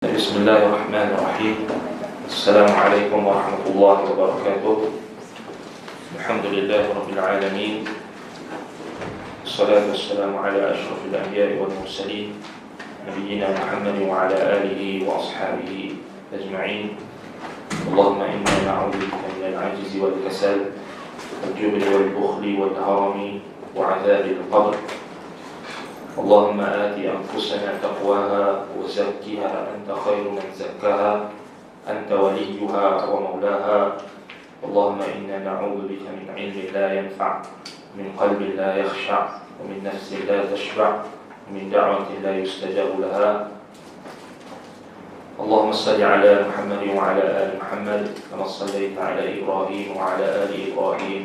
بسم الله الرحمن الرحيم. السلام عليكم ورحمة الله وبركاته. الحمد لله رب العالمين، الصلاة والسلام على أشرف الأنبياء والمرسلين نبينا محمد وعلى آله وأصحابه أجمعين. اللهم إنا نعوذ بك من العجز والكسل والجبن والبخل والهرم وعذاب القبر. اللهم آت أنفسنا تقواها وزكها أنت خير من زكاها أنت وليها ومولاها. اللهم إنا نعوذ بك من علم لا ينفع، من قلب لا يخشع، ومن نفس لا تشبع، ومن دعوة لا يستجاب لها. اللهم صل على محمد وعلى آل محمد كما صليت على إبراهيم وعلى آل إبراهيم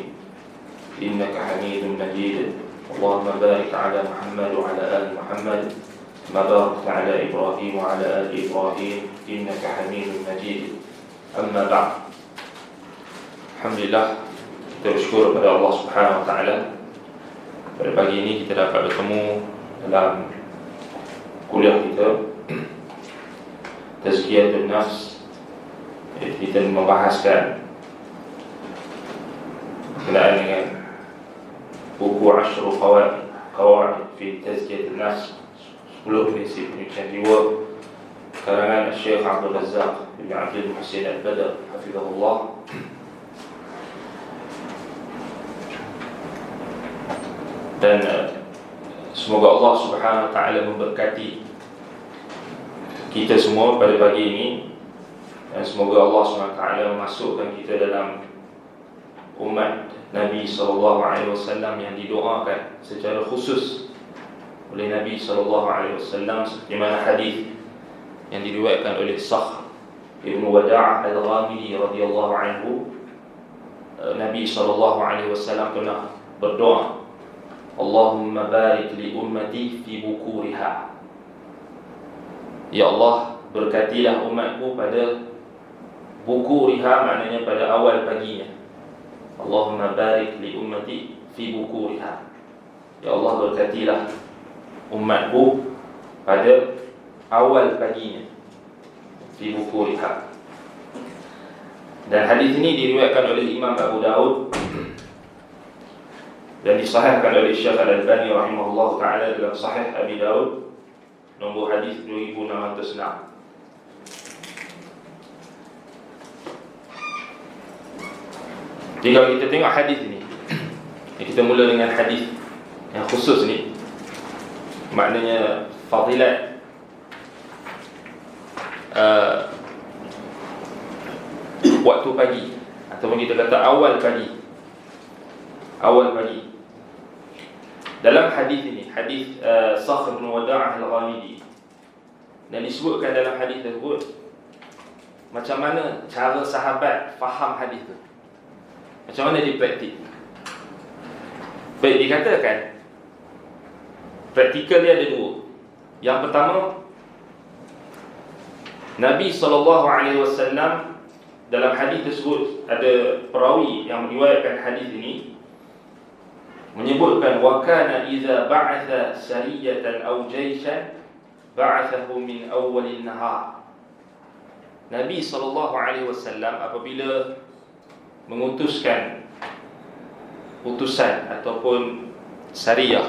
إنك حميد مجيد. اللهم بارك على محمد وعلى آل محمد كما باركت على إبراهيم وعلى آل إبراهيم إنك حميد مجيد. أما بعد. Alhamdulillah, kita bersyukur kepada Allah Subhanahu Wa Taala. Pada pagi ini kita dapat bertemu dalam kuliah kita Tazkiyatun Nafs. Kita membahaskan berkenaan dengan buku Ashrul Qawaid fi Tazkiyatun Nafs, 10 prinsip penyucian jiwa, karangan Syekh Abdul Razzaq bin Abdul Muhsin Al-Badr hafizahullah. Dan semoga Allah Subhanahu Wa Taala memberkati kita semua pada pagi ini, dan semoga Allah Subhanahu Wa Taala memasukkan kita dalam umat Nabi SAW yang didoakan secara khusus oleh Nabi SAW, seperti mana hadis yang diriwayatkan oleh Sakhr Ibn Wada' Al-Ghamidi radhiyallahu anhu. Nabi SAW pernah berdoa, Allahumma barik li ummati fi bukuriha. Ya Allah, berkatilah umatku pada bukuriha, maknanya pada awal paginya. Allahumma barik li ummati fi bukuriha. Ya Allah, berkatilah umatku pada awal paginya, fi bukuriha. Dan hadis ini diriwayatkan oleh Imam Abu Daud dan disahihkan oleh Syekh Al-Albani rahimahullah ta'ala dalam Sahih Abi Daud nombor hadis 2606. Jadi kalau kita tengok hadis ini, kita mula dengan hadis yang khusus ni, maknanya fadilat waktu pagi, ataupun kita kata awal pagi. Awal pagi. Dalam hadis ini, hadis Sakhr bin Wada' Al-Ghamidi, dan disebutkan dalam hadis tersebut macam mana cara sahabat faham hadis itu, macam mana dipraktik. Baik, dikatakan praktikal dia ada dua. Yang pertama, Nabi SAW dalam hadis tersebut, ada perawi yang meriwayatkan hadis ini menyebutkan, wa kana idza ba'atha sariyatan aw jayshan ba'athahu min awwalin nahar. Nabi SAW apabila mengutuskan utusan ataupun sariyah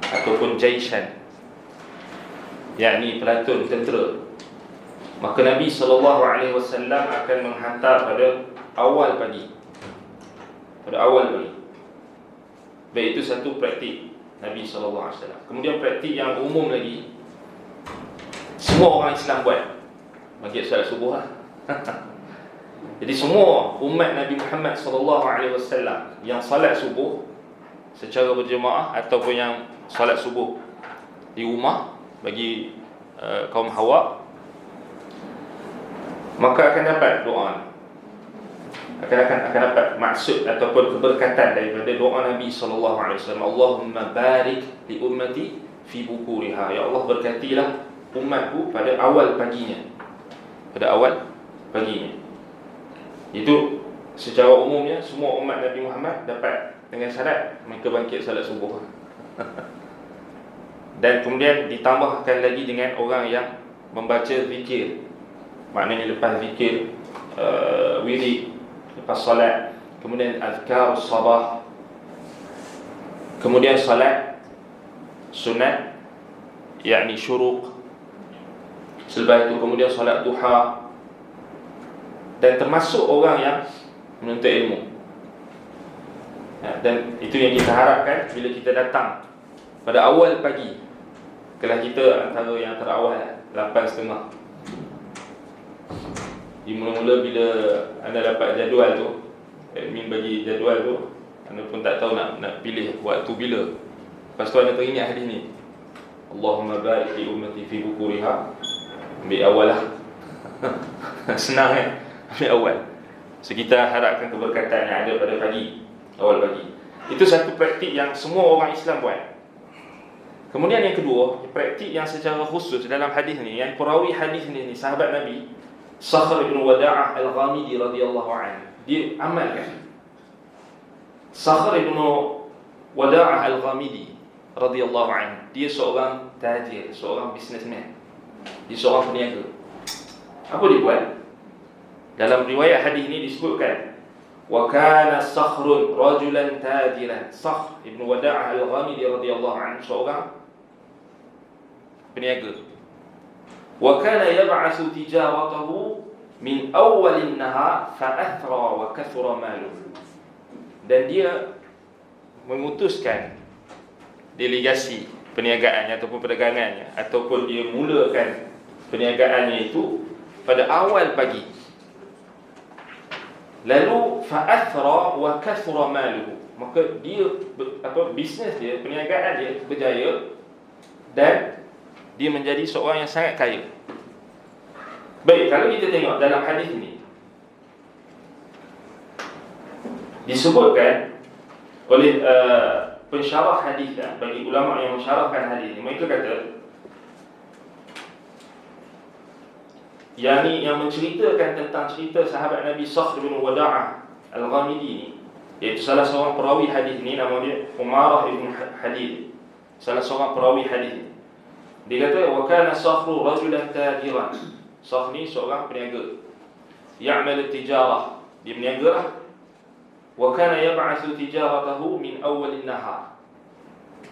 ataupun jayshan, yakni pelantun tentera, maka Nabi SAW akan menghantar pada awal pagi. Pada awal pagi. Baik, itu satu praktik Nabi SAW. Kemudian praktik yang umum lagi, semua orang Islam buat, bagi salat subuh lah. Jadi semua umat Nabi Muhammad SAW yang salat subuh secara berjemaah ataupun yang salat subuh di rumah bagi kaum Hawa, maka akan dapat doa, akan dapat maksud ataupun keberkatan daripada doa Nabi SAW. Allahumma barik li ummati fi bukuriha. Ya Allah, berkatilah umatku pada awal paginya. Pada awal paginya. Itu secara umumnya semua umat Nabi Muhammad dapat, dengan syarat mereka bangkit salat subuh. Dan kemudian ditambahkan lagi dengan orang yang membaca zikir maknanya lepas zikir, wirid, lepas solat, kemudian azkar sabah, kemudian solat sunat, yakni syuruq, selepas itu kemudian solat duha, dan termasuk orang yang menuntut ilmu. Dan itu yang kita harapkan bila kita datang pada awal pagi. Kelas kita antara yang terawal 8.30. Di mula-mula bila anda dapat jadual tu, admin bagi jadual tu, anda pun tak tahu nak pilih waktu bila. Lepas tu anda teringat hadis ni, Allahumma barik li ummati fi bukuriha. Ambil awal lah. Senang kan? Ambil awal. So kita harapkan keberkatan yang ada pada pagi, awal pagi. Itu satu praktik yang semua orang Islam buat. Kemudian yang kedua, praktik yang secara khusus dalam hadis ni, yang perawi hadis ni sahabat Nabi Sakhr ibn Wada'ah al-Ghamidi radhiyallahu anhu, dia amalkan. Sakhr ibn Wada'ah al-Ghamidi radhiyallahu anhu, dia seorang tajir, seorang businessman, dia seorang peniaga. Apa dia buat? Dalam riwayat hadis ini disebutkan, wa kana Sakhrun rajulan tajiran. Sakhr ibn Wada'ah al-Ghamidi radhiyallahu anhu seorang peniaga. Wa kana yab'athu tijaratahu min awwal an-nahar fa athra wa kathura maluhu. Dan dia mengutuskan delegasi perniagaannya ataupun perdagangannya, ataupun dia mulakan perniagaannya itu pada awal pagi. Lalu fa'athra wa kathura maluhu, maka dia bisnes dia, perniagaan dia berjaya dan dia menjadi seorang yang sangat kaya. Baik, kalau kita tengok dalam hadis ini disebutkan oleh pensyarah hadis, bagi ulama yang mensyarahkan hadis ini, mereka kata yang menceritakan tentang cerita sahabat Nabi Sakhr bin Wada'ah al-Ghamidi ni, iaitu salah seorang perawi hadis ni, nama dia Umarah ibn Hadid, salah seorang perawi hadis ni. Dia kata wa kana Sakhru rajulan tajiran. Sakhr ni seorang peniaga, ya'mal tijarah, dia berniaga lah. Wa kana yab'athu tijaratahu min awwal an-nahar.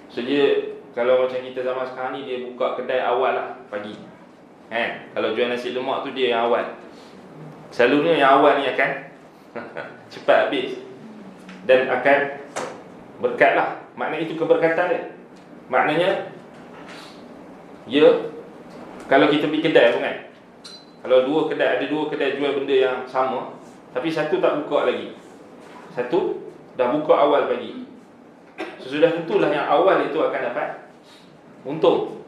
So dia, kalau macam kita zaman sekarang ni, dia buka kedai awal lah pagi. Kalau jual nasi lemak tu dia yang awal. Selalunya yang awal ni akan cepat habis dan akan berkat lah. Maknanya itu keberkatan dia. Maknanya kalau kita pergi kedai pun kan, kalau ada dua kedai jual benda yang sama, tapi satu tak buka lagi, satu dah buka awal pagi, sesudah tentulah yang awal itu akan dapat untung.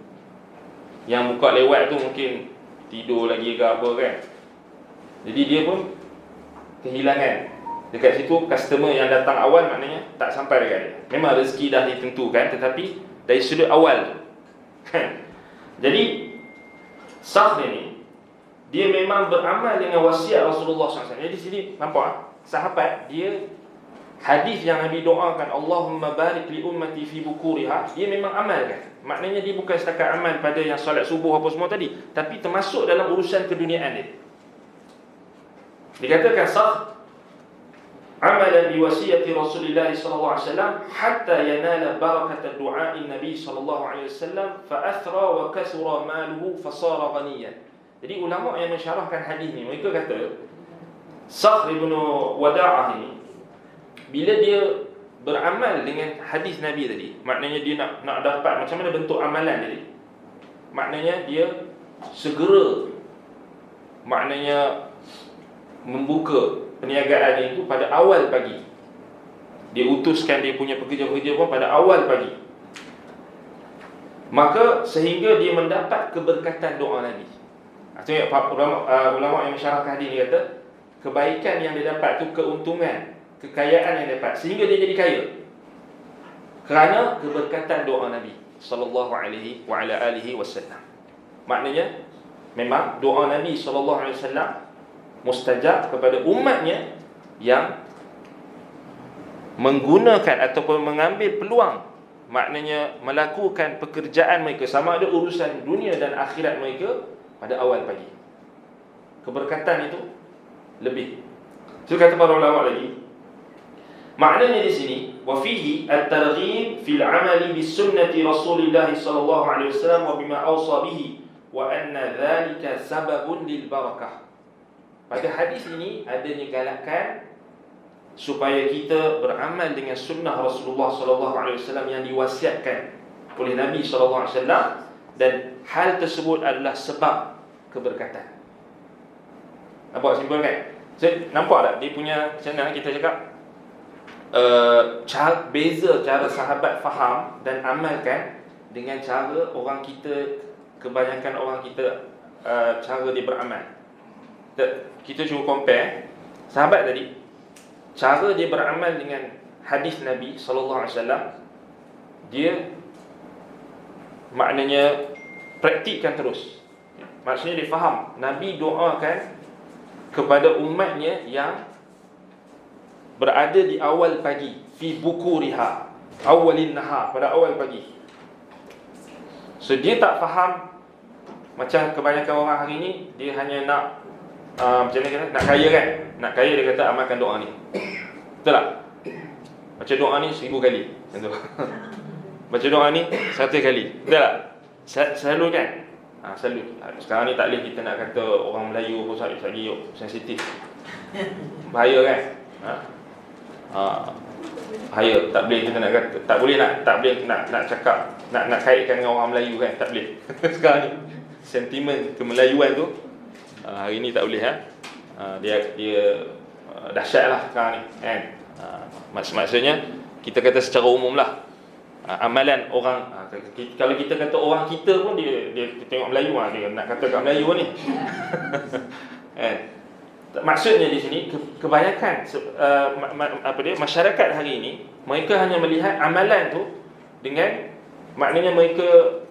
Yang buka lewat tu mungkin tidur lagi ke apa kan, jadi dia pun kehilangan. Dekat situ customer yang datang awal maknanya tak sampai dekat dia. Memang rezeki dah ditentukan, tetapi dari sudut awal jadi Sakhr ni dia memang beramal dengan wasiat Rasulullah SAW. Jadi sini nampak sahabat dia, hadis yang Nabi doakan, Allahumma barik li ummati fi bukuriha, dia memang amalkan. Maknanya dia bukan setakat amal pada yang solat subuh apa semua tadi, tapi termasuk dalam urusan keduniaan dia. Dikatakan Sakhr amala bi wasiyati Rasulullah sallallahu alaihi wasallam hatta yanala barakat du'a Nabi sallallahu alaihi wasallam fa athra wa kasura maluhu fa sara ghaniyan. Jadi ulama yang mensyarahkan hadis ni, mereka kata Sakhr ibn Wada'ah ni bila dia beramal dengan hadis Nabi tadi, maknanya dia nak dapat macam mana bentuk amalan tadi. Maknanya dia segera, maknanya membuka perniagaan itu pada awal pagi. Dia utuskan dia punya pekerja-pekerja pun pada awal pagi. Maka sehingga dia mendapat keberkatan doa Nabi. Maksudnya ulama yang mensyarahkan hadis ni kata kebaikan yang dia dapat tu, keuntungan, kekayaan yang dia dapat, sehingga dia jadi kaya kerana keberkatan doa Nabi sallallahu alaihi wa ala alihi wasallam. Maknanya memang doa Nabi sallallahu alaihi wasallam mustajab kepada umatnya yang menggunakan ataupun mengambil peluang, maknanya melakukan pekerjaan mereka, sama ada urusan dunia dan akhirat mereka, pada awal pagi. keberkatan itu lebih. Itu kata para ulama lagi. Maknanya di sini, wa fihi at-targhib fil 'amali bis sunnati Rasulillah sallallahu alaihi wasallam wa bima awsa bihi wa anna dhalika sababun lil barakah. Pada hadis ini adanya galakan supaya kita beramal dengan sunnah Rasulullah sallallahu alaihi wasallam yang diwasiatkan oleh Nabi sallallahu alaihi wasallam, dan hal tersebut adalah sebab keberkatan. Nampak simpel kan? Nampak tak dia punya macam mana kita cakap beza cara sahabat faham dan amalkan dengan cara orang kita, kebanyakan orang kita cara dia beramal. Kita cuba compare sahabat tadi, cara dia beramal dengan hadis Nabi sallallahu alaihi wasallam, dia maknanya praktikkan terus. Maksudnya dia faham Nabi doakan kepada umatnya yang berada di awal pagi, fi bukuriha, awalin nahar, pada awal pagi. So dia tak faham macam kebanyakan orang hari ni, dia hanya nak macam ni kata, nak kaya kan? Nak kaya dia kata amalkan doa ni. Betul tak? Baca doa ni 1000 kali. Macam tu. Baca doa ni 100 kali. Betul tak? Selalu kan? Selalu. Sekarang ni tak boleh kita nak kata orang Melayu pun lagi sensitif. Bahaya kan? Bahaya. Tak boleh kita nak kata, tak boleh nak cakap, nak kaitkan dengan orang Melayu kan? Tak boleh. Sekarang ni sentimen kemelayuan tu hari ni tak boleh dia dahsyat lah sekarang ni kan. Maksudnya kita kata secara umum lah, amalan orang, kalau kita kata orang kita pun dia tengok Melayu dia nak kata kat Melayu ni. Kan? Maksudnya di sini kebanyakan masyarakat hari ini, mereka hanya melihat amalan tu dengan, maknanya mereka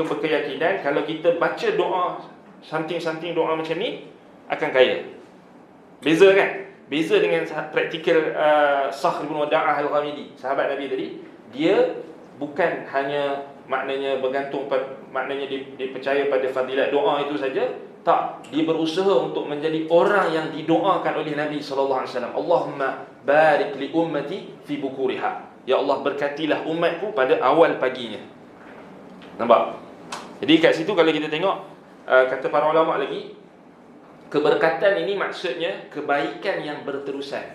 berkeyakinan kalau kita baca doa something doa macam ni akan kaya. Beza kan? Beza dengan praktikal Sakhr bin Wada'ah Al-Ghamidi, sahabat Nabi tadi. Dia bukan hanya maknanya bergantung maknanya dia percaya pada fadilat doa itu saja. Tak, dia berusaha untuk menjadi orang yang didoakan oleh Nabi sallallahu alaihi wasallam. Allahumma barik li ummati fi bukuriha. Ya Allah, berkatilah umatku pada awal paginya. Nampak? Jadi kat situ kalau kita tengok, kata para ulama lagi, keberkatan ini maksudnya kebaikan yang berterusan,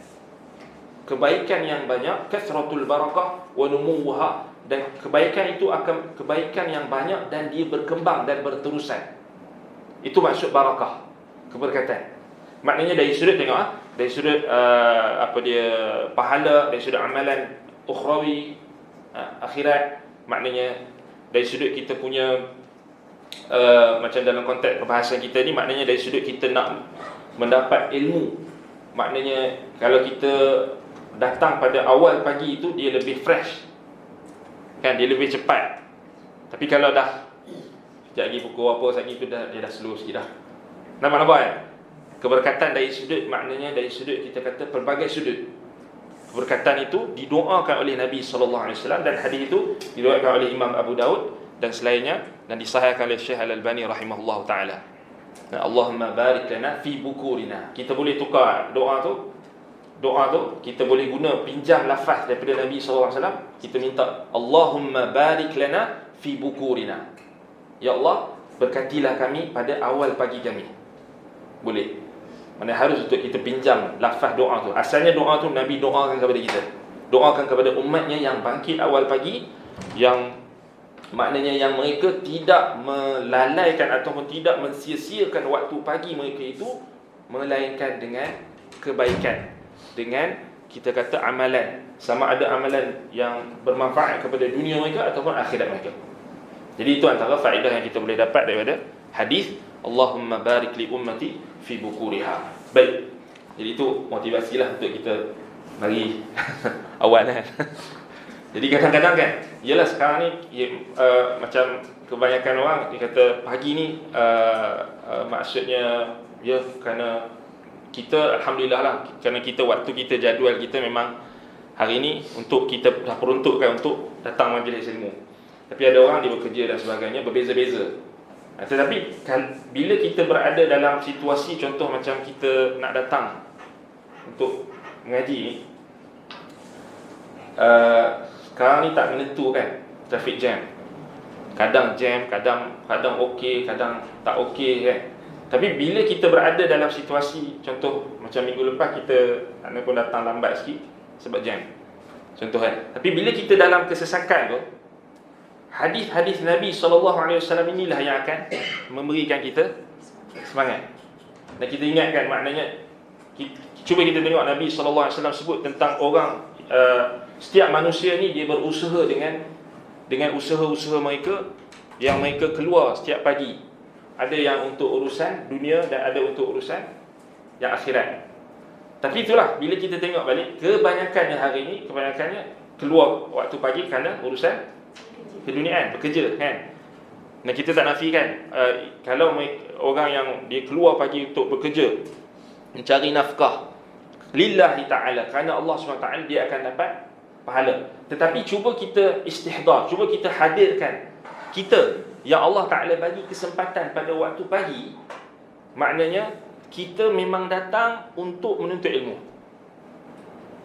kebaikan yang banyak, kasratul barakah wa numuha, dan kebaikan itu akan kebaikan yang banyak dan dia berkembang dan berterusan. Itu maksud barakah, keberkatan. Maknanya dari sudut tengok, dari sudut pahala, dari sudut amalan ukhrawi, akhirat, maknanya dari sudut kita punya macam dalam konteks perbahasan kita ni, maknanya dari sudut kita nak mendapat ilmu. Maknanya kalau kita datang pada awal pagi itu, dia lebih fresh kan, dia lebih cepat. Tapi kalau dah sekejap lagi pukul apa, sekejap lagi tu dia dah slow sikit dah. Nampak kan? Keberkatan dari sudut, maknanya dari sudut kita kata pelbagai sudut. Keberkatan itu didoakan oleh Nabi sallallahu alaihi wasallam, dan hadis itu diriwayatkan oleh Imam Abu Daud dan selainnya, dan disahihkan oleh Syekh Al-Albani rahimahullahu taala. Allahumma barik lana fi bukurina. Kita boleh tukar doa tu kita boleh guna, pinjam lafaz daripada Nabi sallallahu alaihi wasallam. Kita minta Allahumma barik lana fi bukurina. Ya Allah, berkatilah kami pada awal pagi kami. Boleh. Mana harus untuk kita pinjam lafaz doa tu. Asalnya doa tu Nabi doakan kepada kita, doakan kepada umatnya yang bangkit awal pagi, yang maknanya yang mereka tidak melalaikan ataupun tidak mensia-siakan waktu pagi mereka itu, melainkan dengan kebaikan, dengan kita kata amalan, sama ada amalan yang bermanfaat kepada dunia mereka ataupun akhirat mereka. Jadi itu antara faedah yang kita boleh dapat daripada hadis Allahumma barik li ummati fi bukuriha. Baik. Jadi itu motivasilah untuk kita mari awal kan. Jadi kadang-kadang kan, ialah sekarang ni macam kebanyakan orang dia kata pagi ni maksudnya ya, kerana kita alhamdulillah lah, kerana kita waktu kita, jadual kita memang hari ni untuk kita dah peruntukkan untuk datang majlis ilmu. Tapi ada orang dia bekerja dan sebagainya, berbeza-beza. Tetapi bila kita berada dalam situasi, contoh macam kita nak datang untuk mengaji ni, sekarang ni tak menentu kan, traffic jam. Kadang jam, kadang okey, kadang tak okey kan. Tapi bila kita berada dalam situasi, contoh macam minggu lepas kita pun datang lambat sikit sebab jam, contoh kan. Tapi bila kita dalam kesesakan tu, hadis-hadis Nabi SAW inilah yang akan memberikan kita semangat. Dan kita ingatkan, maknanya cuba kita tengok Nabi SAW sebut tentang orang, setiap manusia ni dia berusaha dengan usaha-usaha mereka, yang mereka keluar setiap pagi. Ada yang untuk urusan dunia dan ada untuk urusan yang akhirat. Tapi itulah, bila kita tengok balik, kebanyakannya hari ini, keluar waktu pagi kerana urusan keduniaan, bekerja kan. Dan kita tak nafikan, kalau orang yang dia keluar pagi untuk bekerja, mencari nafkah lillahi ta'ala, kerana Allah SWT, dia akan dapat pahala. Tetapi cuba kita istihdar, cuba kita hadirkan kita yang Allah Ta'ala bagi kesempatan pada waktu pagi. Maknanya kita memang datang untuk menuntut ilmu.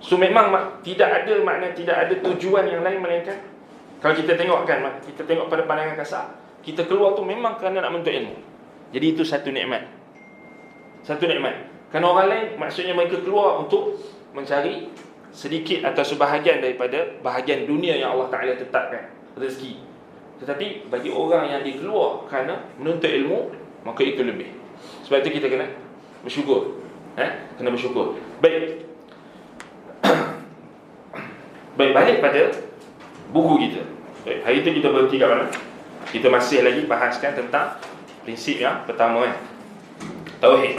So memang tidak ada tujuan yang lain melainkan, kalau kita tengok kan, kita tengok pada pandangan kasar, kita keluar tu memang kerana nak menuntut ilmu. Jadi itu satu nikmat. Satu nikmat. Kerana orang lain, maksudnya mereka keluar untuk mencari sedikit atau sebahagian daripada bahagian dunia yang Allah Ta'ala tetapkan, rezeki. Tetapi bagi orang yang dia keluar kerana menuntut ilmu, maka itu lebih. Sebab itu kita kena bersyukur. Kena bersyukur. Baik. Baik, balik pada buku kita. Baik, hari itu kita berhenti kat mana? Kita masih lagi bahaskan tentang prinsip yang pertama kan, tauhid.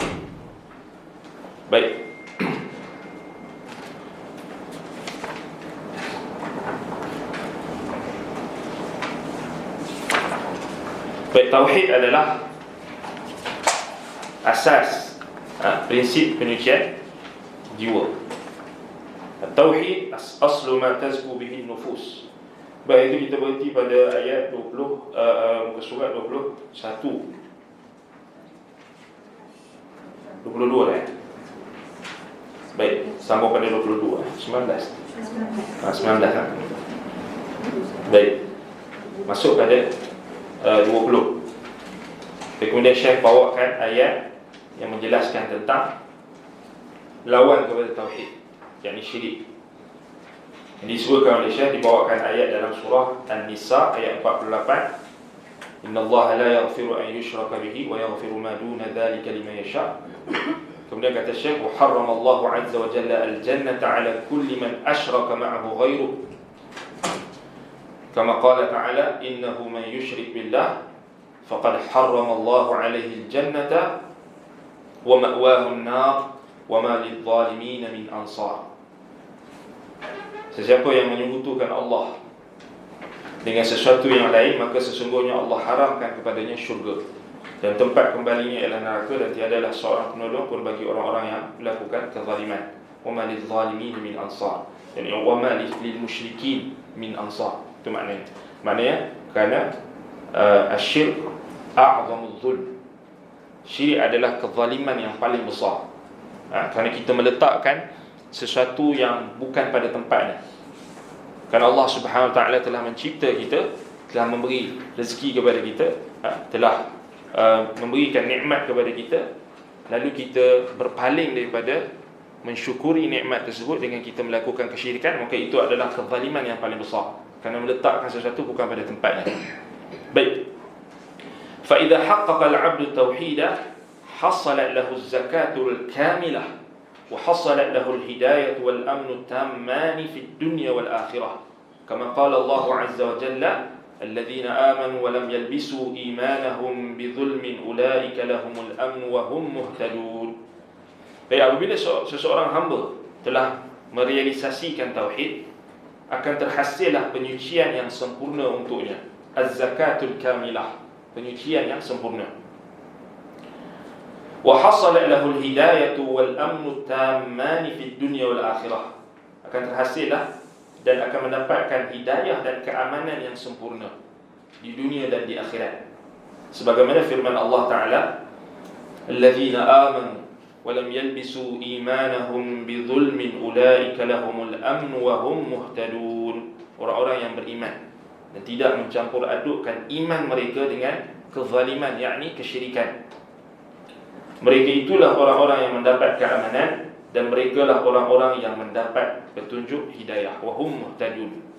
Baik. Baik, tauhid adalah asas, prinsip penyucian jiwa. Tauhid aslu ma tazku bihi nufus. Baik, itu kita berhenti pada ayat 20, muka surat 21, 22 lah. Baik, sambung pada 22, 19. 19. Baik, masuk pada 20. Kemudian Syekh bawakan ayat yang menjelaskan tentang lawan kepada tauhid, yakni syirik. Yang disebutkan oleh Syekh, dibawakan ayat dalam surah An-Nisa ayat 48. Innallaha la yaghfiru an yushraka bihi wa yaghfiru ma duna dhalika liman yasha. Kemudian kata Syekh, wa harramallahu azza wa jalla al-jannata ala kulli man ashraka ma'ahu ghairuh. Kama qala ta'ala, innahu man yushrik billah faqad harramallahu alaihi al-jannata wa ma'wahu an-nar wa ma lidh-dhalimin min ansar. Sesiapa yang menyekutukan Allah dengan sesuatu yang lain, maka sesungguhnya Allah haramkan kepadanya syurga, dan tempat kembalinya ialah neraka, dan tiadalah seorang penolong pun bagi orang-orang yang melakukan kezaliman. Wa ma lidh-dhalimin min ansar, yani wa ma lil-musyrikin min ansar. Itu maknanya. Maknanya kerana asyirk a'zamul zulm. Syirik adalah kezaliman yang paling besar. Kerana kita meletakkan sesuatu yang bukan pada tempatnya. Kerana Allah Subhanahu Wa Taala telah mencipta kita, telah memberi rezeki kepada kita, telah memberikan nikmat kepada kita, lalu kita berpaling daripada mensyukuri nikmat tersebut dengan kita melakukan kesyirikan, maka itu adalah kezaliman yang paling besar, kerana meletakkan sesuatu bukan pada tempatnya. Baik. Fa idza haqqaqa al-'abdu tauhida hasalat lahu az-zakatul kamilah wa hasalat lahu al-hidayah wal amnu tamman fi ad-dunya wal akhirah. Kama qala Allah 'azza wa jalla, alladhina amanu wa lam yalbisu imanahum bidzulmin ulaika lahumul amnu wa hum muhtadun. Baik, apabila seseorang hamba telah merealisasikan tauhid, akan terhasillah penyucian yang sempurna untuknya, az-zakatul kamilah, penyucian yang sempurna. Wa hasala lahu al-hidayatu wal amnu tamman fi dunya wal akhirah, akan terhasillah dan akan mendapatkan hidayah dan keamanan yang sempurna di dunia dan di akhirat. Sebagaimana firman Allah Ta'ala, alladzina amanu walam yalbisu imanahum bidzulmin ulaika lahumul amnu wa hum muhtadun. Orang-orang yang beriman dan tidak mencampur adukkan iman mereka dengan kezaliman, yakni kesyirikan. Mereka itulah orang-orang yang mendapat keamanan dan mereka lah orang-orang yang mendapat petunjuk hidayah. Wa hum muhtadun.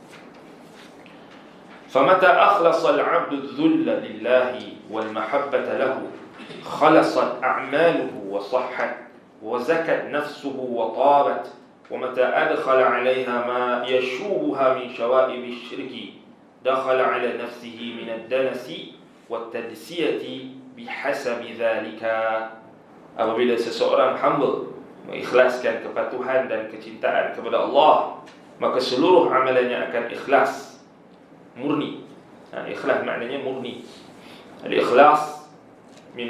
فمتى أخلص العبد الذل لله والمحبة له خلصت أعماله وصحت وزكت نفسه وطابت. ومتى أدخل عليها ما يشوبها من شوائب الشرك دخل على نفسه من الدنس والتدسية بحسب ذلك. Apabila seseorang hamba mengikhlaskan kepatuhan dan kecintaan kepada Allah, maka seluruh amalannya akan ikhlas, murni. Ikhlas maknanya murni. Al-ikhlas min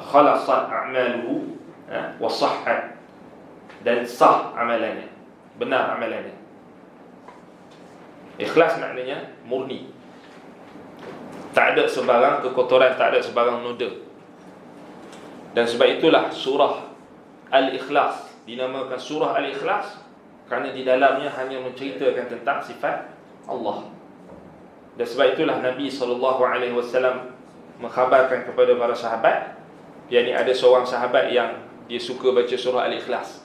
khalasat a'maluhu wa sahhat, dan sah amalannya, benar amalannya. Ikhlas maknanya murni. Tak ada sebarang kekotoran, tak ada sebarang noda. Dan sebab itulah surah Al-Ikhlas dinamakan surah Al-Ikhlas, kerana di dalamnya hanya menceritakan tentang sifat Allah. Dan sebab itulah Nabi SAW mengkhabarkan kepada para sahabat, yakni ada seorang sahabat yang dia suka baca surah Al-Ikhlas.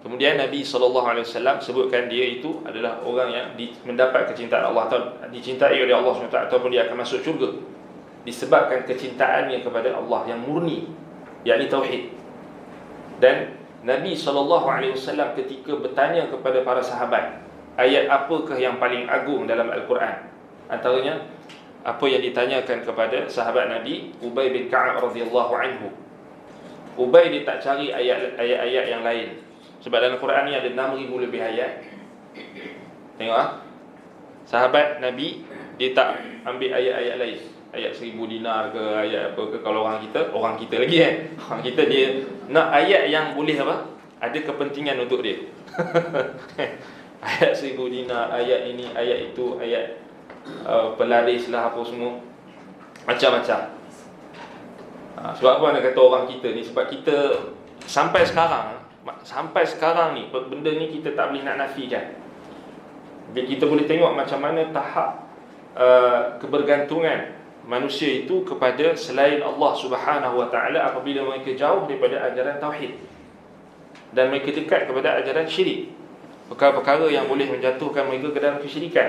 Kemudian Nabi SAW sebutkan dia itu adalah orang yang mendapat kecintaan Allah, atau dicintai oleh Allah SWT, ataupun dia akan masuk syurga disebabkan kecintaannya kepada Allah yang murni, yakni tauhid. Dan Nabi SAW ketika bertanya kepada para sahabat, ayat apakah yang paling agung dalam Al-Quran, antaranya apa yang ditanyakan kepada sahabat Nabi Ubay bin Ka'ab radhiyallahu anhu. Ubay dia tak cari ayat-ayat yang lain, sebab dalam Quran ni ada 6,000 lebih ayat. Tengok sahabat Nabi dia tak ambil ayat-ayat lain, ayat 1,000 dinar ke, ayat apa ke. Kalau orang kita lagi orang kita dia nak ayat yang boleh apa, ada kepentingan untuk dia. Ayat 1,000 dinar, ayat ini, ayat itu, ayat pelaris lah, apa semua, macam-macam. Sebab apa anda kata orang kita ni? Sebab kita sampai sekarang ni, benda ni kita tak boleh nak nafikan. Kita boleh tengok macam mana tahap kebergantungan manusia itu kepada selain Allah Subhanahu Wa Taala apabila mereka jauh daripada ajaran tauhid dan mereka dekat kepada ajaran syirik, perkara-perkara yang boleh menjatuhkan mereka ke dalam kesyirikan.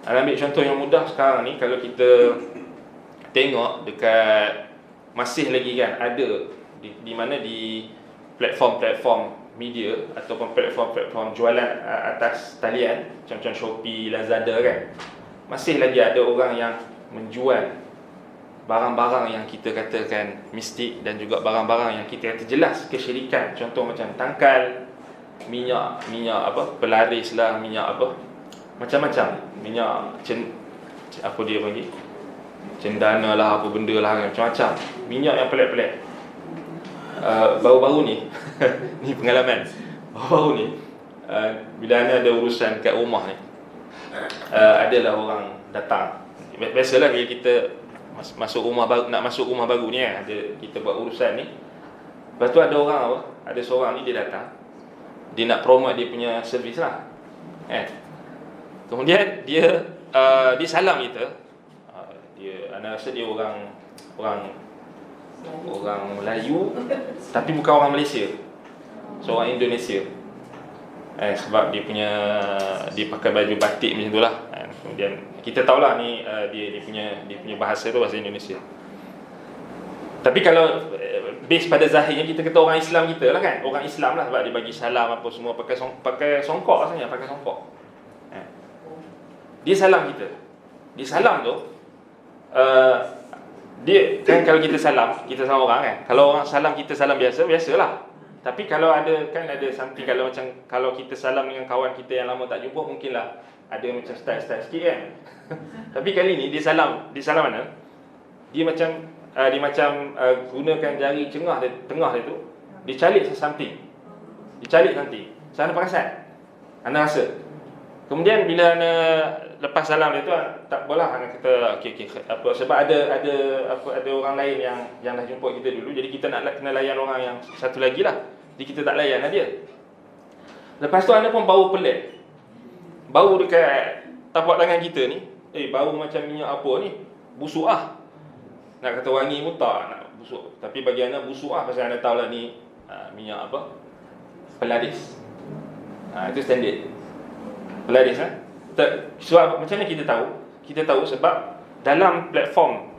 Ambil contoh yang mudah sekarang ni, kalau kita tengok dekat, masih lagi kan ada di mana di platform-platform media ataupun platform-platform jualan atas talian macam Shopee, Lazada kan, masih lagi ada orang yang menjual barang-barang yang kita katakan mistik dan juga barang-barang yang kita kata jelas kesyirikan. Contoh macam tangkal, minyak apa, pelaris lah, minyak apa, macam-macam, minyak apa dia panggil, cendana lah, apa benda lah, macam-macam minyak yang pelik-pelik. Baru-baru ni ni pengalaman baru ni, bila ada urusan kat rumah ni, adalah orang datang. Biasalah bila kita masuk rumah baru, nak masuk rumah baru ni ada kita buat urusan ni. Lepas tu ada orang apa, ada seorang ni dia datang, dia nak promote dia punya servis lah. Kemudian dia salam kita. Ana rasa dia orang Melayu tapi bukan orang Malaysia, seorang Indonesia. Sebab dia pakai baju batik macam tu lah. Kemudian kita tahulah ni dia punya bahasa tu bahasa Indonesia. Tapi kalau base pada zahirnya kita kata orang Islam kita lah kan, orang Islam lah, sebab dia bagi salam apa semua pakai songkok rasanya, pakai songkok. Dia salam kita. Dia salam tu dia kan, kalau kita salam orang kan, kalau orang salam kita salam biasalah. Tapi kalau ada something, kalau macam kalau kita salam dengan kawan kita yang lama tak jumpa, mungkinlah ada macam style sikit kan. Tapi kali ni dia salam mana? Dia macam gunakan jari tengah dia tu, dia calik something. Saya ada perasan. Anda rasa. Kemudian bila anda lepas salam dia tu tak boleh kita okey apa, sebab ada orang lain yang dah jumpa kita dulu, jadi kita nak kena layan orang yang satu lagi lah. Jadi kita tak layan lah dia. Lepas tu anda pun bau pelik. Bau dekat tapak tangan kita ni, bau macam minyak apa ni? Busuk ah. Nak kata wangi pun tak nak busuk. Tapi bagi anda busuk ah, pasal anda tahu lah ni minyak apa? Pelaris. Itu standard. Pelaris sebab macam mana kita tahu? Kita tahu sebab dalam platform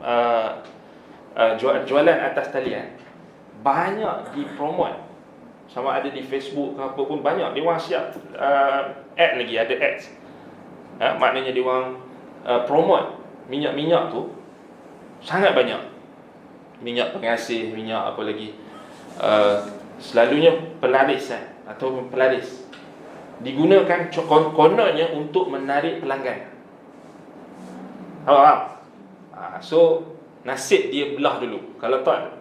jualan atas talian banyak dipromote, sama ada di Facebook ke apa pun, banyak dia orang siap ad lagi, ada ads. Maknanya dia orang promote minyak-minyak tu sangat banyak. Minyak pengasih, minyak apa lagi, selalunya pelaris atau pelaris digunakan kononnya untuk menarik pelanggan. Faham? So nasib dia belah dulu. Kalau tak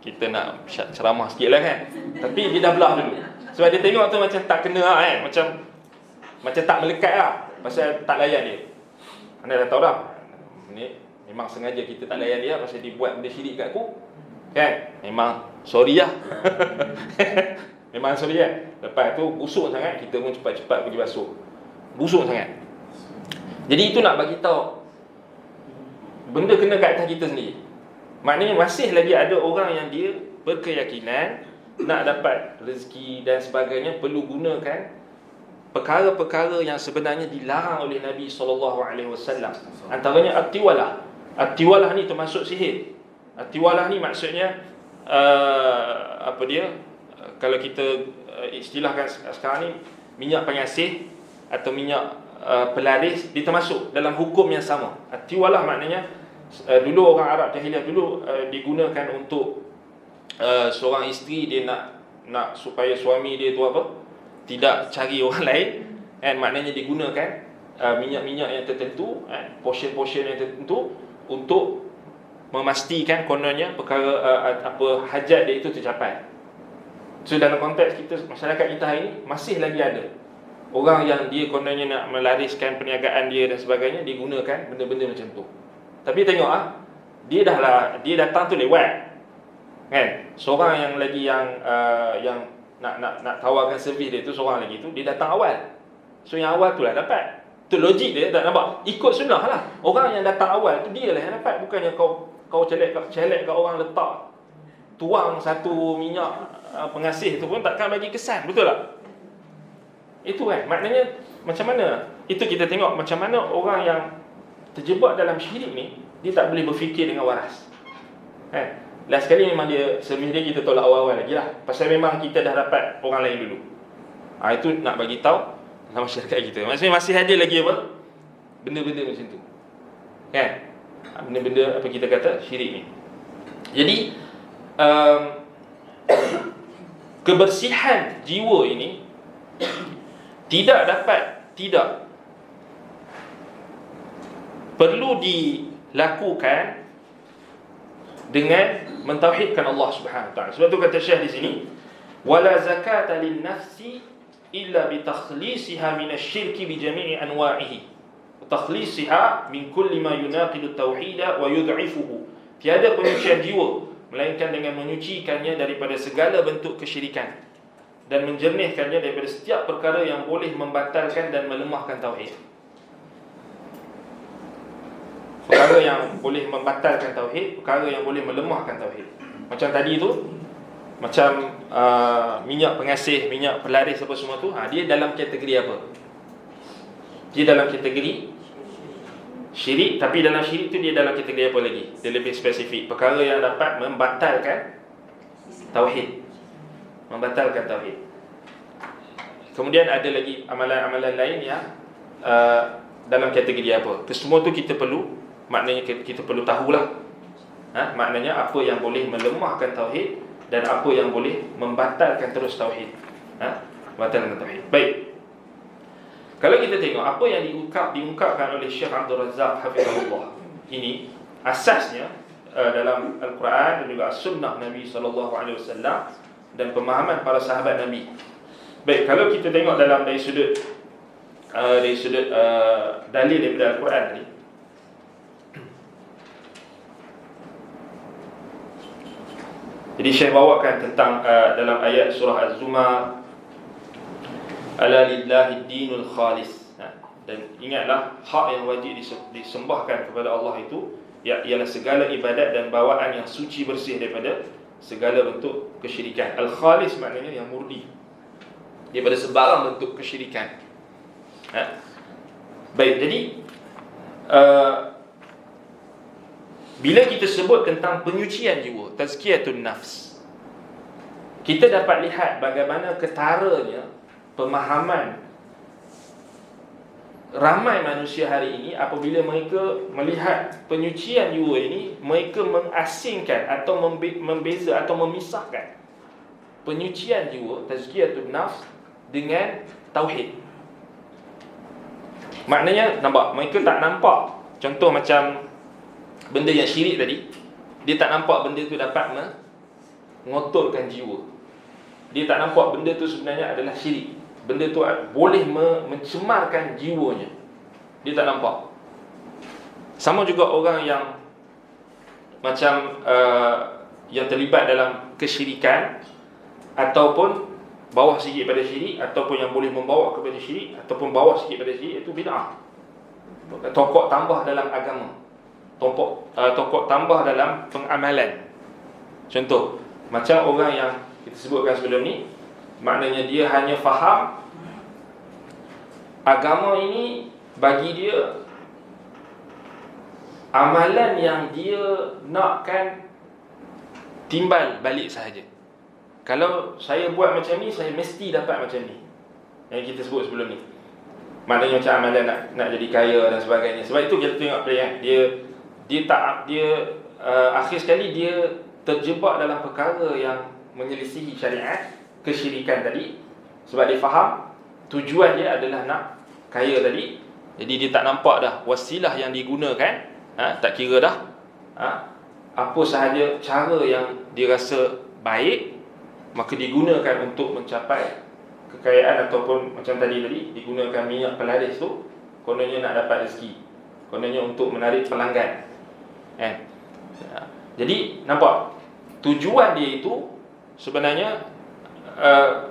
kita nak ceramah sikit lah kan. Tapi dia dah belah dulu. Sebab dia tengok tu macam tak kena lah kan, macam tak melekat lah, pasal tak layan dia. Anda dah tahu dah, ni memang sengaja kita tak layan dia pasal dia buat benda syirik kat aku kan. Memang sorry lah. Memang sorry kan. Lepas tu busuk sangat, kita pun cepat-cepat pergi basuh. Busuk sangat. Jadi itu nak bagi tahu benda kena kat atas kita sendiri. Maknanya masih lagi ada orang yang dia berkeyakinan nak dapat rezeki dan sebagainya perlu gunakan perkara-perkara yang sebenarnya dilarang oleh Nabi SAW. Antaranya at-tiwalah. At-tiwalah ni termasuk sihir. At-tiwalah ni maksudnya apa dia? Kalau kita istilahkan sekarang ni, minyak pengasih atau minyak pelaris, dia termasuk dalam hukum yang sama. At-tiwalah maknanya dulu orang Arab jahiliah dulu digunakan untuk seorang isteri dia nak supaya suami dia tu apa, tidak cari orang lain kan. Maknanya digunakan minyak-minyak yang tertentu, portion-portion yang tertentu untuk memastikan kononnya perkara apa hajat dia itu tercapai. So dalam konteks kita, masyarakat kita hari ni masih lagi ada orang yang dia kononnya nak melariskan perniagaan dia dan sebagainya, dia gunakan benda-benda macam tu. Tapi tengok dia datang tu lewat kan. Seorang yang lagi yang nak tawarkan servis dia tu, seorang lagi tu dia datang awal. So yang awal tu lah dapat. Tu logik dia, tak nampak? Ikut sunnah lah. Orang yang datang awal tu dia lah yang dapat, bukannya kau celek kat orang letak tuang satu minyak pengasih tu pun takkan bagi kesan, betul tak? Itu kan, maknanya macam mana? Itu kita tengok macam mana orang yang terjebak dalam syirik ni, dia tak boleh berfikir dengan waras kan? Last sekali memang dia, servis dia kita tolak awal-awal lagi lah, pasal memang kita dah dapat orang lain dulu. Itu nak bagi tahu dalam masyarakat kita, maksudnya masih ada lagi apa? Benda-benda macam tu kan? Benda-benda apa kita kata syirik ni. Jadi kebersihan jiwa ini tidak perlu dilakukan dengan mentauhidkan Allah Subhanahu wa taala. Sebab tu kata Syekh di sini, wala zakata lin nafsi illa bi takhlisiha min asy-syirki bi jami'i anwa'ihi wa takhlisiha min kulli ma yunaqidu at-tauhid wa yud'ifuhu. Tiada penyucian jiwa melainkan dengan menyucikannya daripada segala bentuk kesyirikan dan menjernihkannya daripada setiap perkara yang boleh membatalkan dan melemahkan tauhid. Perkara yang boleh membatalkan tauhid, perkara yang boleh melemahkan tauhid. Macam tadi tu, macam minyak pengasih, minyak pelaris apa semua tu, dia dalam kategori apa? Dia dalam kategori syirik, tapi dalam syirik tu dia dalam kategori apa lagi? Dia lebih spesifik, perkara yang dapat membatalkan tauhid. Membatalkan tauhid. Kemudian ada lagi amalan-amalan lain yang dalam kategori apa? Kesemua tu kita perlu, maknanya kita perlu tahulah. Maknanya apa yang boleh melemahkan tauhid dan apa yang boleh membatalkan terus tauhid. Membatalkan tauhid. Baik. Kalau kita tengok apa yang diungkapkan oleh Syekh Abdul Razak hafizahullah, ini asasnya dalam Al-Quran dan juga Sunnah Nabi SAW dan pemahaman para sahabat Nabi. Baik, kalau kita tengok dalam dari sudut dari sudut dalil daripada Al-Quran tadi. Jadi Syekh bawakan tentang dalam ayat surah Az-Zumar, ala lillahi dinul khalis. Dan ingatlah, hak yang wajib disembahkan kepada Allah itu ialah segala ibadat dan bawaan yang suci bersih daripada segala bentuk kesyirikan. Al-khalis maknanya yang murni daripada sebarang bentuk kesyirikan. Baik, jadi bila kita sebut tentang penyucian jiwa, tazkiyatun nafs, kita dapat lihat bagaimana ketaranya pemahaman ramai manusia hari ini. Apabila mereka melihat penyucian jiwa ini, mereka mengasingkan atau membeza atau memisahkan penyucian jiwa, tazkiyatun nafs, dengan tauhid. Maknanya, nampak, mereka tak nampak. Contoh macam benda yang syirik tadi, dia tak nampak benda tu dapat mengotorkan jiwa. Dia tak nampak benda tu sebenarnya adalah syirik. Benda tu boleh mencemarkan jiwanya. Dia tak nampak. Sama juga orang yang macam yang terlibat dalam kesyirikan, ataupun bawah sikit pada syirik, ataupun yang boleh membawa kepada syirik, ataupun bawah sikit pada syirik, itu bid'ah. Tokok tambah dalam agama, tokok tambah dalam pengamalan. Contoh macam orang yang kita sebutkan sebelum ni, maknanya dia hanya faham agama ini bagi dia amalan yang dia nakkan timbal balik sahaja. Kalau saya buat macam ni, saya mesti dapat macam ni, yang kita sebut sebelum ni. Maknanya macam amalan nak jadi kaya dan sebagainya. Sebab itu kita tengok dia akhir sekali dia terjebak dalam perkara yang menyelisihi syariat, kesyirikan tadi. Sebab dia faham tujuan dia adalah nak kaya tadi. Jadi dia tak nampak dah wasilah yang digunakan, tak kira dah apa sahaja cara yang dia rasa baik, maka digunakan untuk mencapai kekayaan. Ataupun macam tadi digunakan minyak pelaris tu, kononnya nak dapat rezeki, kononnya untuk menarik pelanggan. Jadi nampak tujuan dia itu sebenarnya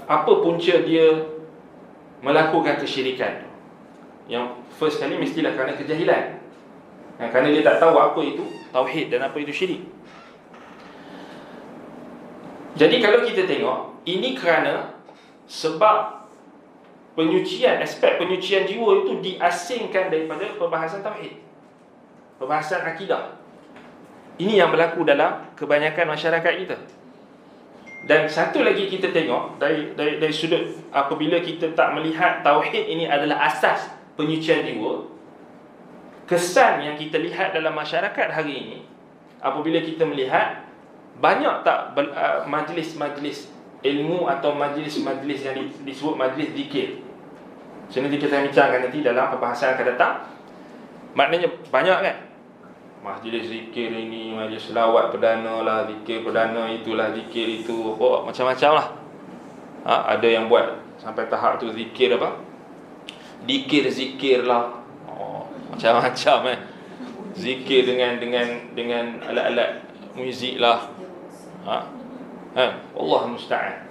apa punca dia melakukan kesyirikan. Yang first kali mestilah kerana kejahilan, kerana dia tak tahu apa itu tauhid dan apa itu syirik. Jadi kalau kita tengok, ini kerana sebab penyucian, aspek penyucian jiwa itu diasingkan daripada perbahasan tauhid, perbahasan akidah. Ini yang berlaku dalam kebanyakan masyarakat kita. Dan satu lagi kita tengok dari sudut, apabila kita tak melihat tauhid ini adalah asas penyucian jiwa, kesan yang kita lihat dalam masyarakat hari ini, apabila kita melihat banyak tak majlis-majlis ilmu atau majlis-majlis yang disebut majlis zikir. Nanti kita bincangkan nanti dalam perbahasan akan datang. Maknanya banyak kan, majlis zikir ini, majlis selawat perdana lah, zikir perdana itulah, zikir itu, macam-macam lah. Ada yang buat sampai tahap tu zikir apa, zikir lah, macam-macam zikir dengan alat-alat muzik lah. Allah musta'an.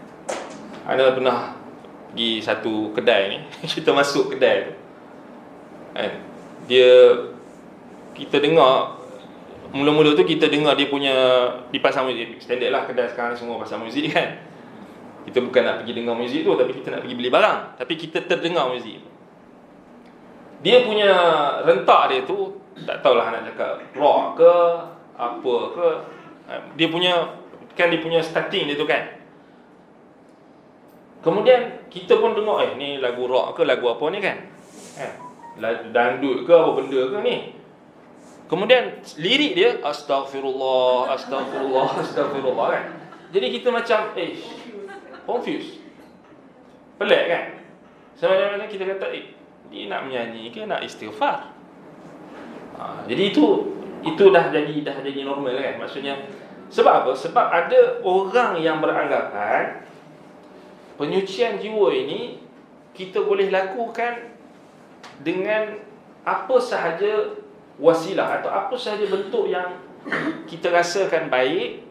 Ana pernah pergi satu kedai ni. Kita masuk kedai tu, kita dengar mula-mula tu, kita dengar dia punya dipasang muzik. Standard lah, kedai sekarang semua pasang muzik kan. Kita bukan nak pergi dengar muzik tu, tapi kita nak pergi beli barang, tapi kita terdengar muzik. Dia punya rentak dia tu, tak tahulah nak cakap rock ke apa ke. Dia punya starting dia tu kan. Kemudian kita pun dengar, ni lagu rock ke lagu apa ni kan, dangdut ke apa benda ke ni. Kemudian lirik dia astaghfirullah, astaghfirullah, astaghfirullah kan. Jadi kita macam confused, pelik kan. Sebenarnya kita kata dia nak menyanyi ke nak istighfar. Jadi itu dah jadi normal kan. Maksudnya sebab apa? Sebab ada orang yang beranggapan penyucian jiwa ini kita boleh lakukan dengan apa sahaja wasilah atau apa sahaja bentuk yang kita rasakan baik,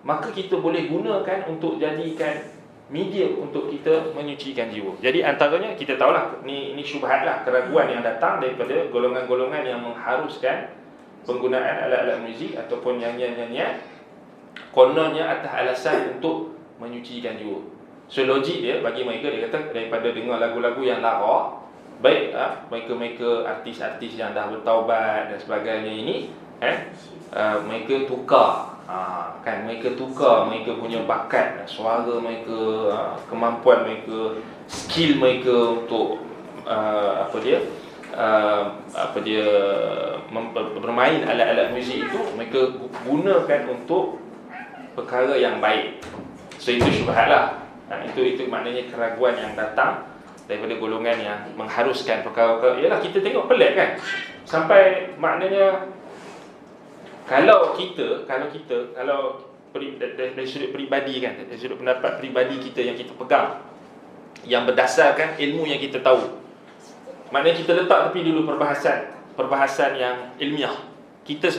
maka kita boleh gunakan untuk jadikan media untuk kita menyucikan jiwa. Jadi antaranya kita tahulah ni syubhatlah, keraguan yang datang daripada golongan-golongan yang mengharuskan penggunaan alat-alat muzik ataupun nyanyian-nyanyian kononnya atas alasan untuk menyucikan jiwa. So logik dia bagi mereka, dia kata daripada dengar lagu-lagu yang lara, baik mereka artis-artis yang dah bertaubat dan sebagainya ini, mereka tukar, mereka tukar mereka punya bakat, suara mereka, kemampuan mereka, skill mereka untuk bermain alat-alat muzik itu, mereka gunakan untuk perkara yang baik. So itu syubhatlah. Itu maknanya keraguan yang datang daripada golongan yang mengharuskan perkara-perkara. Yalah, kita tengok pelik kan, sampai maknanya kalau dari sudut peribadi kan, dari sudut pendapat peribadi kita yang kita pegang, yang berdasarkan ilmu yang kita tahu, maknanya kita letak tepi dulu perbahasan yang ilmiah. Kita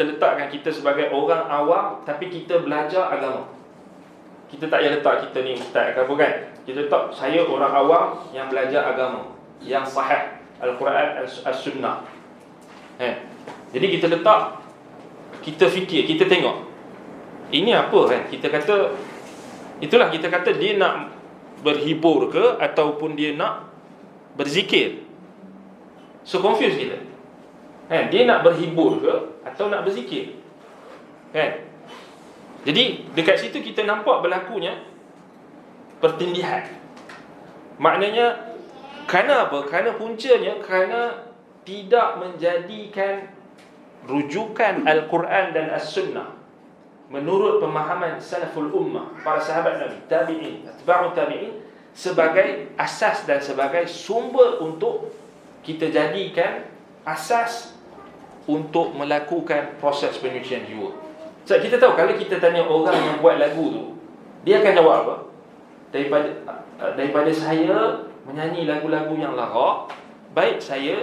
letakkan kita sebagai orang awam, tapi kita belajar agama. Kita tak payah letak kita ni ustaz ke apa kan. Kita letak saya orang awam yang belajar agama yang sahih, Al-Quran, As-Sunnah. Jadi kita letak, kita fikir, kita tengok ini apa kan. Kita kata, itulah kita kata dia nak berhibur ke ataupun dia nak berzikir. So confuse kita. Dia nak berhibur ke atau nak berzikir? Kan? Jadi dekat situ kita nampak berlakunya pertindihan. Maknanya kerana apa? Kerana puncanya kerana tidak menjadikan rujukan Al-Quran dan As-Sunnah menurut pemahaman salaful ummah, para sahabat Nabi, tabi'in, atba'u tabi'in, sebagai asas dan sebagai sumber untuk kita jadikan asas untuk melakukan proses penyucian jiwa. So, kita tahu kalau kita tanya orang yang buat lagu tu, dia akan jawab apa? Daripada saya menyanyi lagu-lagu yang lara, baik saya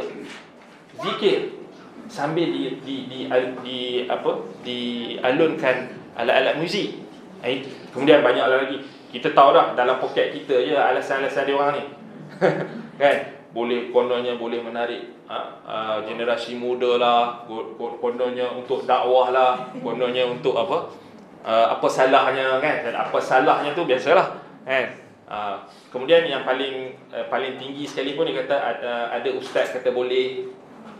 zikir sambil dialunkan alat-alat muzik. Kemudian banyak lagi. Kita tahu dah dalam poket kita je alasan-alasan dia orang ni. Kan? Kononnya boleh menarik generasi muda lah, kononnya untuk dakwah lah, kononnya untuk apa salahnya kan. Dan apa salahnya tu biasalah kan. Kemudian yang paling tinggi sekali pun dia kata ada ustaz kata boleh,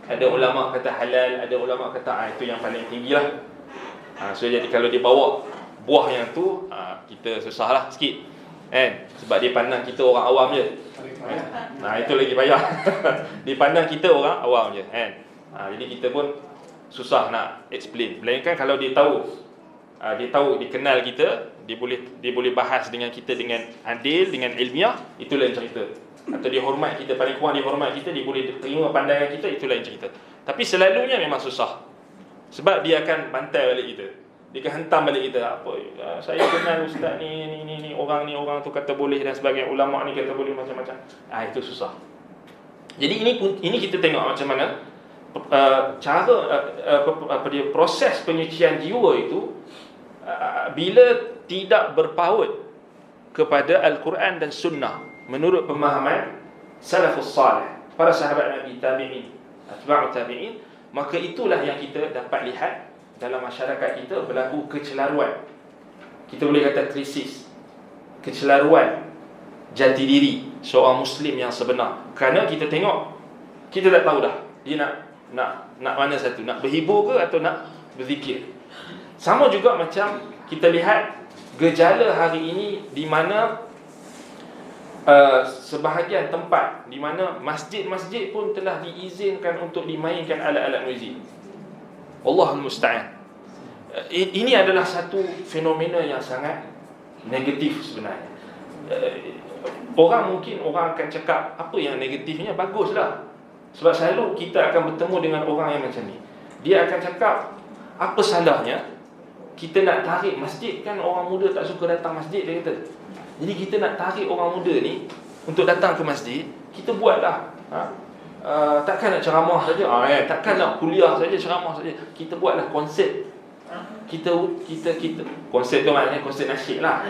ada ulama kata halal, ada ulama kata itu yang paling tinggi lah. So jadi kalau dia bawa buah yang tu, kita susahlah sikit kan, sebab dia pandang kita orang awam je. Itu lagi payah. Dipandang kita orang awam je kan. Jadi kita pun susah nak explain. Melainkan kalau dia tahu, dia kenal kita, dia boleh bahas dengan kita dengan adil, dengan ilmiah, itu lain cerita. Atau dia hormat kita, paling kurang dia hormat kita, dia boleh terima pandangan kita, itu lain cerita. Tapi selalunya memang susah, sebab dia akan bantai balik kita. Dia akan hentam balik kita. Saya kenal ustaz ni orang tu kata boleh dan sebagainya, ulama ni kata boleh macam-macam. Itu susah. Jadi ini kita tengok macam mana proses penyucian jiwa itu bila tidak berpaut kepada Al-Quran dan Sunnah menurut pemahaman salafus salih, para sahabat Nabi, tabi'in, atba'u tabi'in, maka itulah yang kita dapat lihat dalam masyarakat kita berlaku kecelaruan. Kita boleh kata krisis, kecelaruan jati diri seorang Muslim yang sebenar. Kerana kita tengok, kita tak tahu dah dia nak mana satu, nak berhibur ke atau nak berzikir. Sama juga macam kita lihat gejala hari ini di mana sebahagian tempat di mana masjid-masjid pun telah diizinkan untuk dimainkan alat-alat muzik. Allahul musta'an. Ini adalah satu fenomena yang sangat negatif sebenarnya. Orang akan cakap apa yang negatifnya, baguslah. Sebab selalu kita akan bertemu dengan orang yang macam ni. Dia akan cakap, apa salahnya kita nak tarik masjid, kan orang muda tak suka datang masjid, dia kata. Jadi kita nak tarik orang muda ni untuk datang ke masjid, kita buatlah. Takkan nak ceramah saja, takkan nak kuliah saja, ceramah saja. Kita buatlah konsep. Kita konsep tu maknanya konsep nasyid lah.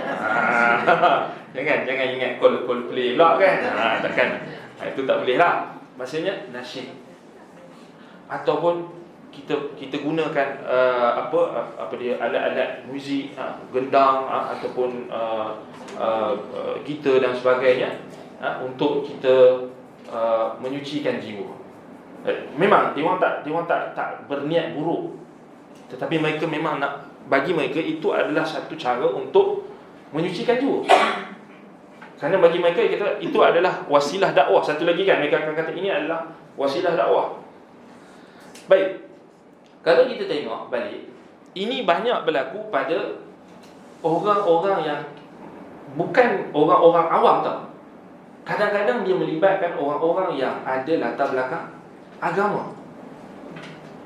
Jangan ingat Coldplay pula kan. Takkan. Itu tak boleh lah. Maksudnya nasyid. Ataupun kita gunakan apa dia, alat-alat muzik, gendang, ataupun gitar dan sebagainya, untuk kita menyucikan jiwa. Memang dia orang tak berniat buruk, tetapi mereka memang nak, bagi mereka itu adalah satu cara untuk menyucikan jiwa. Kerana bagi mereka itu adalah wasilah dakwah. Satu lagi kan, mereka akan kata ini adalah wasilah dakwah. Baik, kalau kita tengok balik, ini banyak berlaku pada orang-orang yang bukan orang-orang awam tau. Kadang-kadang dia melibatkan orang-orang yang ada latar belakang agama.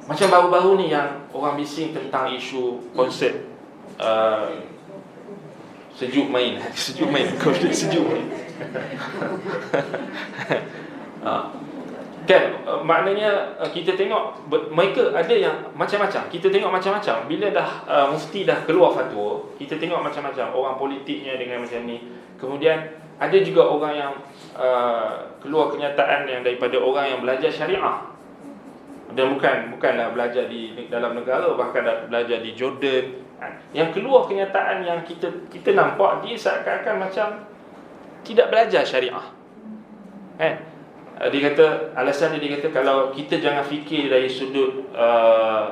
Macam baru-baru ni yang orang bising tentang isu konsep sejuk main. Sejuk main. Kan, maknanya kita tengok mereka ada yang macam-macam. Kita tengok macam-macam. Bila dah mufti dah keluar fatwa, kita tengok macam-macam. Orang politiknya dengan macam ni. Kemudian ada juga orang yang keluar kenyataan yang daripada orang yang belajar syariah. Dan bukanlah belajar di dalam negara, bahkan dah belajar di Jordan. Yang keluar kenyataan yang kita nampak dia seakan-akan macam tidak belajar syariah. Dia kata, alasan dia kata kalau kita jangan fikir dari sudut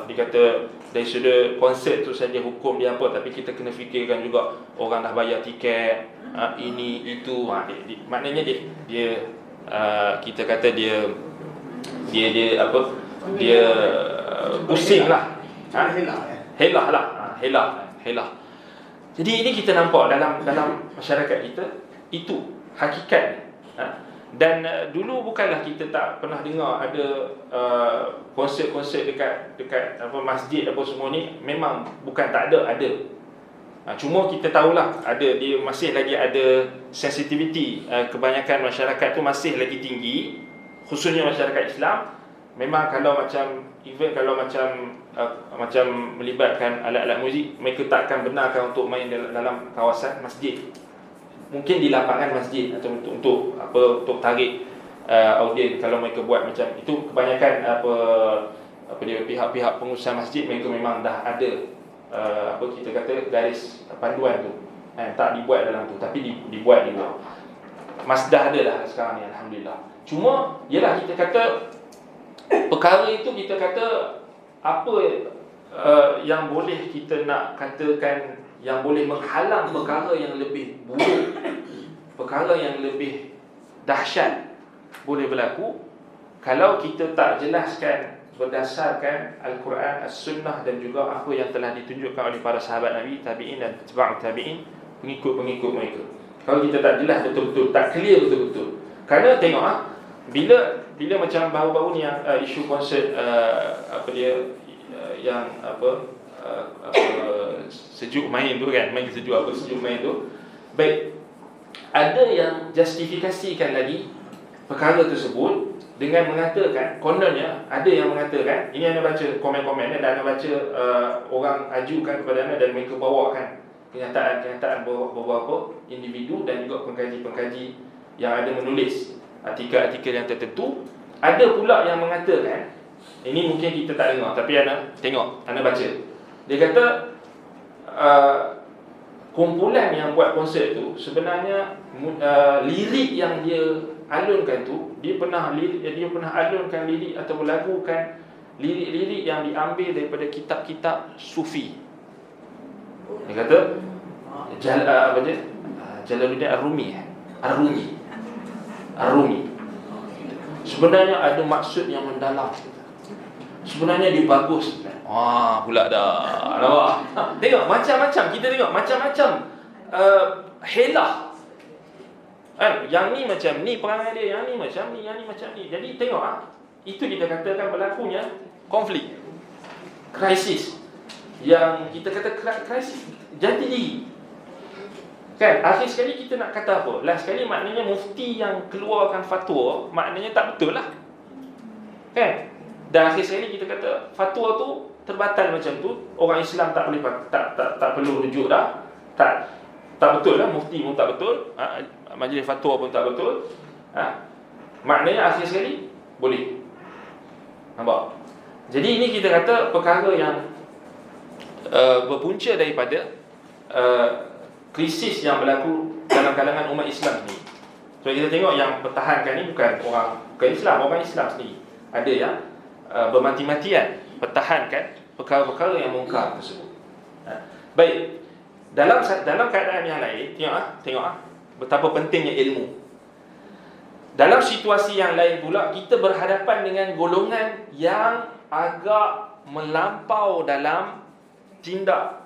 dia kata dari sudut konsep tu saja hukum dia apa, tapi kita kena fikirkan juga orang dah bayar tiket, ini itu, maknanya dia kita kata dia pusing lah, helah. Jadi ini kita nampak dalam masyarakat kita, itu hakikat. Dan dulu bukanlah kita tak pernah dengar ada konsep-konsep dekat apa masjid apa semua ni, memang bukan tak ada. Cuma kita tahulah dia masih lagi ada sensitivity. Kebanyakan masyarakat tu masih lagi tinggi, khususnya masyarakat Islam. Memang kalau macam macam melibatkan alat-alat muzik, mereka takkan benarkan untuk main dalam kawasan masjid. Mungkin di lapangan masjid atau untuk tarik audien. Kalau mereka buat macam itu, kebanyakan pihak-pihak pengusaha masjid, mereka memang dah ada kita kata garis panduan tu. Tak dibuat dalam tu, tapi dibuat di luar. Masdah ada dah sekarang ni, alhamdulillah. Cuma yalah, kita kata perkara itu, kita kata apa yang boleh kita nak katakan yang boleh menghalang perkara yang lebih buruk, perkara yang lebih dahsyat boleh berlaku kalau kita tak jelaskan berdasarkan Al-Quran, As-Sunnah dan juga apa yang telah ditunjukkan oleh para sahabat Nabi, tabi'in dan tabi'ut tabi'in, pengikut-pengikut mereka. Kalau kita tak jelas betul-betul, tak clear betul-betul. Kerana tengok bila macam baru-baru ni yang isu konsert sejuk main tu kan, main sejuk main tu. Baik, ada yang justifikasikan lagi perkara tersebut dengan mengatakan, kononnya ada yang mengatakan, ini anda baca komen-komen dan anda baca orang ajukan kepada anda dan mereka bawakan kenyataan beberapa individu dan juga pengkaji-pengkaji yang ada menulis artikel-artikel yang tertentu. Ada pula yang mengatakan, ini mungkin kita tak dengar, tapi anda tengok, anda baca. Dia kata kumpulan yang buat konsert tu sebenarnya lirik yang dia alunkan tu, dia pernah alunkan lirik atau lagukan lirik-lirik yang diambil daripada kitab-kitab sufi. Dia kata Jalaluddin Ar-Rumi. Sebenarnya ada maksud yang mendalam. Sebenarnya dia bagus. Pula dah. Nampak? Tengok macam-macam, kita tengok macam-macam helah. Yang ni macam ni perangai dia, yang ni macam ni, yang ni macam ni. Jadi tengok itu kita katakan berlakunya konflik, krisis. Yang kita kata krisis jati diri. Kan, akhir sekali kita nak kata apa? Last sekali maknanya mufti yang keluarkan fatwa, maknanya tak betul lah. Kan? Dan akhir sekali kita kata fatwa tu terbatal macam tu, orang Islam tak boleh tak perlu rujuk dah. Tak betul lah, mufti pun tak betul, majlis fatwa pun tak betul. Maknanya akhir sekali boleh. Nampak? Jadi ini kita kata perkara yang berpunca daripada krisis yang berlaku dalam kalangan umat Islam ni. So kita tengok yang pertahankan ni bukan Islam, orang Islam sendiri. Ada yang bermati-matian pertahankan perkara-perkara yang mungkar tersebut. Baik. Dalam keadaan yang lain, tengok betapa pentingnya ilmu. Dalam situasi yang lain pula, kita berhadapan dengan golongan yang agak melampau dalam tindak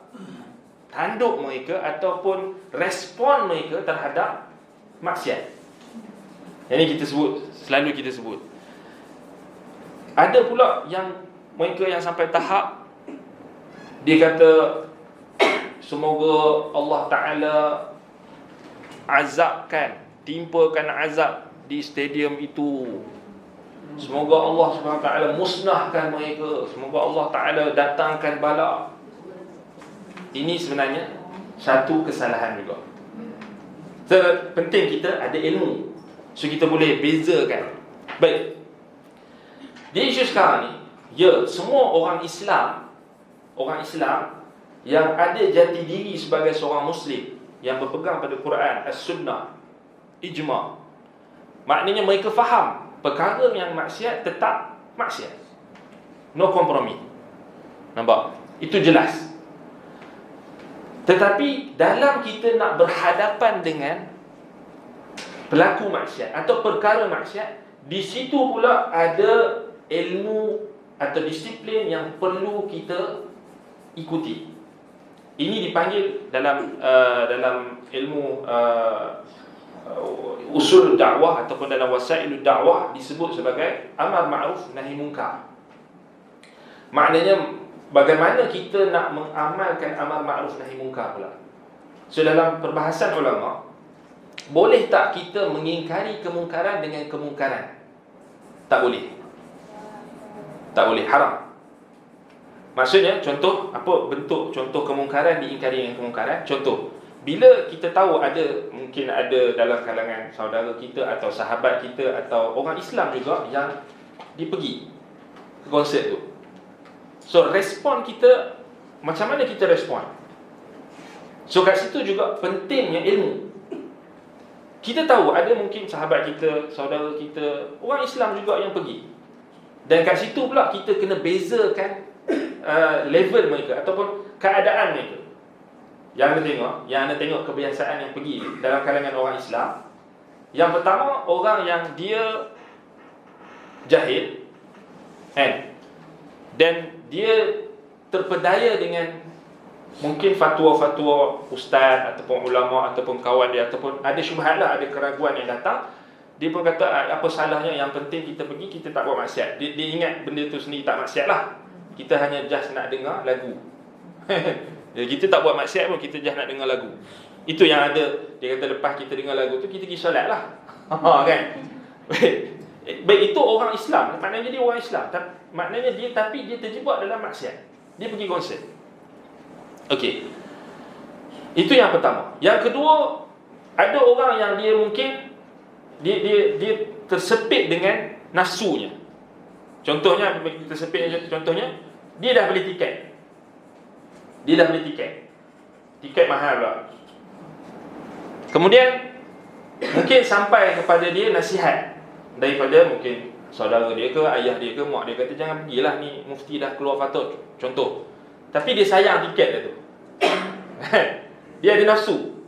tanduk mereka ataupun respon mereka terhadap maksiat. Yang ini selalu kita sebut. Ada pula yang mereka yang sampai tahap dia kata semoga Allah Ta'ala timpakan azab di stadium itu. Semoga Allah SWT musnahkan mereka. Semoga Allah Ta'ala datangkan bala. Ini sebenarnya satu kesalahan juga. So, penting kita ada ilmu, so kita boleh bezakan. Baik. Di isu sekarang ni, semua orang Islam yang ada jati diri sebagai seorang Muslim, yang berpegang pada Quran, As-Sunnah, Ijma', maknanya mereka faham perkara yang maksiat tetap maksiat, no kompromi. Nampak? Itu jelas. Tetapi dalam kita nak berhadapan dengan pelaku maksiat atau perkara maksiat, di situ pula ada ilmu atau disiplin yang perlu kita ikuti. Ini dipanggil dalam ilmu usul dakwah ataupun dalam wasailud dakwah disebut sebagai amar ma'ruf nahi munkar. Maknanya bagaimana kita nak mengamalkan amar ma'ruf nahi munkar pula. So dalam perbahasan ulama, boleh tak kita mengingkari kemungkaran dengan kemungkaran? Tak boleh. Tak boleh, haram. Maksudnya, contoh, apa bentuk contoh kemungkaran diingkari dengan kemungkaran? Contoh, bila kita tahu mungkin ada dalam kalangan saudara kita atau sahabat kita atau orang Islam juga yang pergi ke konsert tu. So, respon kita, macam mana kita respon? So, kat situ juga pentingnya ilmu. Kita tahu ada mungkin sahabat kita, saudara kita, orang Islam juga yang pergi. Dan kat situ pula kita kena bezakan level mereka ataupun keadaan mereka. Yang anda tengok kebiasaan yang pergi dalam kalangan orang Islam. Yang pertama, orang yang dia jahil, dan dia terpedaya dengan mungkin fatwa-fatwa ustaz ataupun ulama ataupun kawan dia, ataupun ada syubhat lah, ada keraguan yang datang. Dia pun kata apa salahnya, yang penting kita pergi, kita tak buat maksiat. Dia ingat benda tu sendiri tak maksiat lah. Kita hanya just nak dengar lagu. Kita tak buat maksiat pun, kita just nak dengar lagu. Itu yang ada. Dia kata lepas kita dengar lagu tu, kita pergi solat lah. Kan? Baik, itu orang Islam. Maknanya dia orang Islam. Maknanya tapi dia terjebak dalam maksiat. Dia pergi konsert. Okey. Itu yang pertama. Yang kedua, ada orang yang dia mungkin dia tersepit dengan nafsunya. Contohnya, contohnya dia dah beli tiket. Tiket mahal pula. Kemudian mungkin sampai kepada dia nasihat daripada mungkin saudara dia ke, ayah dia ke, mak dia, kata jangan pergilah, ni mufti dah keluar fatwa, contoh. Tapi dia sayang tiket dia tu. Dia ada nafsu.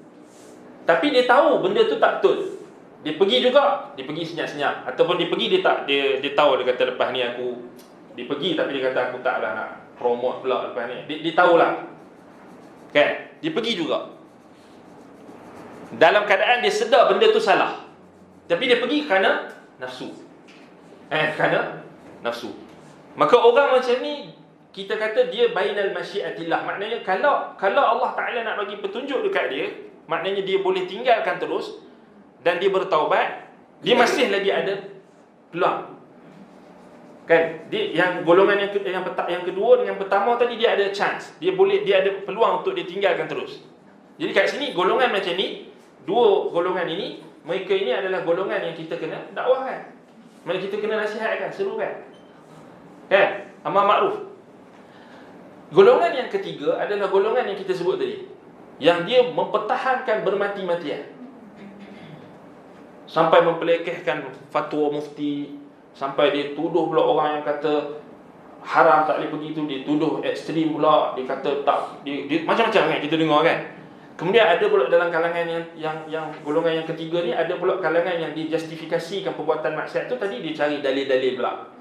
Tapi dia tahu benda tu tak betul. Dia pergi juga, dia pergi senyap-senyap. Ataupun dia pergi, dia tahu, dia kata lepas ni dia pergi tapi dia kata aku taklah nak promote pula lepas ni. Dia tahulah. Kan? Dia pergi juga. Dalam keadaan dia sedar benda tu salah. Tapi dia pergi kerana nafsu. Kerana nafsu. Maka orang macam ni, kita kata dia bainal masyiatillah. Maknanya kalau Allah Ta'ala nak bagi petunjuk dekat dia, maknanya dia boleh tinggalkan terus dan dia bertaubat, dia masih lagi ada peluang. Kan? Dia yang golongan yang kedua dengan yang pertama tadi, dia ada chance. Dia ada peluang untuk dia tinggalkan terus. Jadi kat sini golongan macam ni, dua golongan ini, mereka ini adalah golongan yang kita kena dakwahkan. Mereka kita kena nasihatkan, serukan. Kan? Amar makruf. Golongan yang ketiga adalah golongan yang kita sebut tadi, yang dia mempertahankan bermati-matian sampai mempelekehkan fatwa mufti, sampai dia tuduh pula orang yang kata haram tak boleh pergi tu, dia tuduh ekstrim pula, dia kata tak, dia macam-macam kan kita dengar kan. Kemudian ada pula dalam kalangan yang golongan yang ketiga ni, ada pula kalangan yang dijustifikasikan perbuatan maksiat tu tadi, dia cari dalil-dalil pula.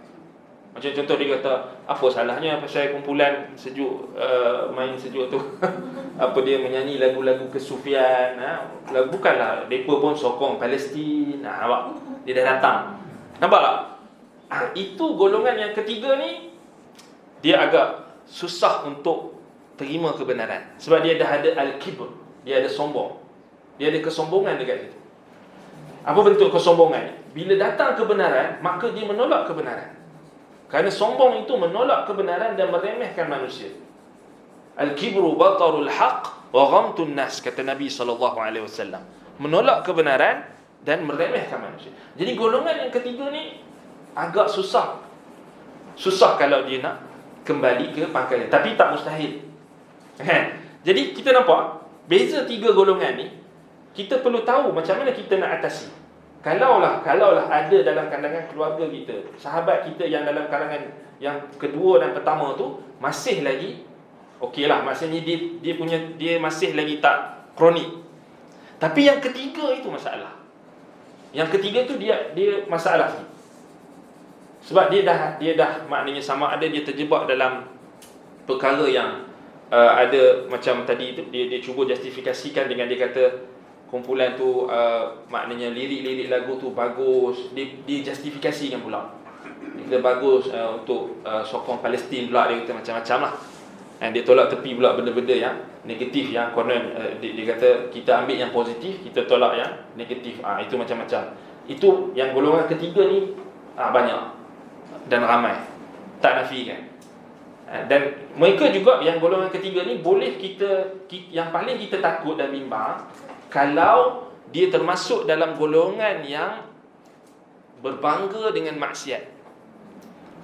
Macam contoh dia kata, apa salahnya pasal kumpulan sejuk, main sejuk tu apa dia menyanyi lagu-lagu kesufian, lagu bukanlah mereka pun sokong Palestin. Nampak? Dia dah datang. Nampak tak? Itu golongan yang ketiga ni, dia agak susah untuk terima kebenaran, sebab dia dah ada al-kibr, dia ada sombong, dia ada kesombongan dekat situ. Apa bentuk kesombongan? Bila datang kebenaran, maka dia menolak kebenaran. Kerana sombong itu menolak kebenaran dan meremehkan manusia. Al-kibru batarul haq wa ghamtun nas, kata Nabi SAW. Menolak kebenaran dan meremehkan manusia. Jadi golongan yang ketiga ni agak susah. Susah kalau dia nak kembali ke pangkalan, tapi tak mustahil. Jadi kita nampak beza tiga golongan ni, kita perlu tahu macam mana kita nak atasi. Kalaulah ada dalam kalangan keluarga kita, sahabat kita yang dalam kalangan yang kedua dan pertama tu masih lagi okeylah, maksudnya dia masih lagi tak kronik. Tapi yang ketiga itu masalah. Yang ketiga tu dia masalah sikit. Sebab dia dah maknanya sama ada dia terjebak dalam perkara yang ada macam tadi tu, dia cuba justifikasikan dengan dia kata kumpulan tu maknanya lirik-lirik lagu tu bagus, dia justifikasikan pula. Dia bagus untuk sokong Palestin pula, dia kata macam-macam lah. Dan dia tolak tepi pula benda-benda yang negatif, yang konon dia kata kita ambil yang positif, kita tolak yang negatif. Itu macam-macam. Itu yang golongan ketiga ni banyak dan ramai, tak nafikan. Dan mereka juga yang golongan ketiga ni boleh kita yang paling kita takut dan bimbang kalau dia termasuk dalam golongan yang berbangga dengan maksiat,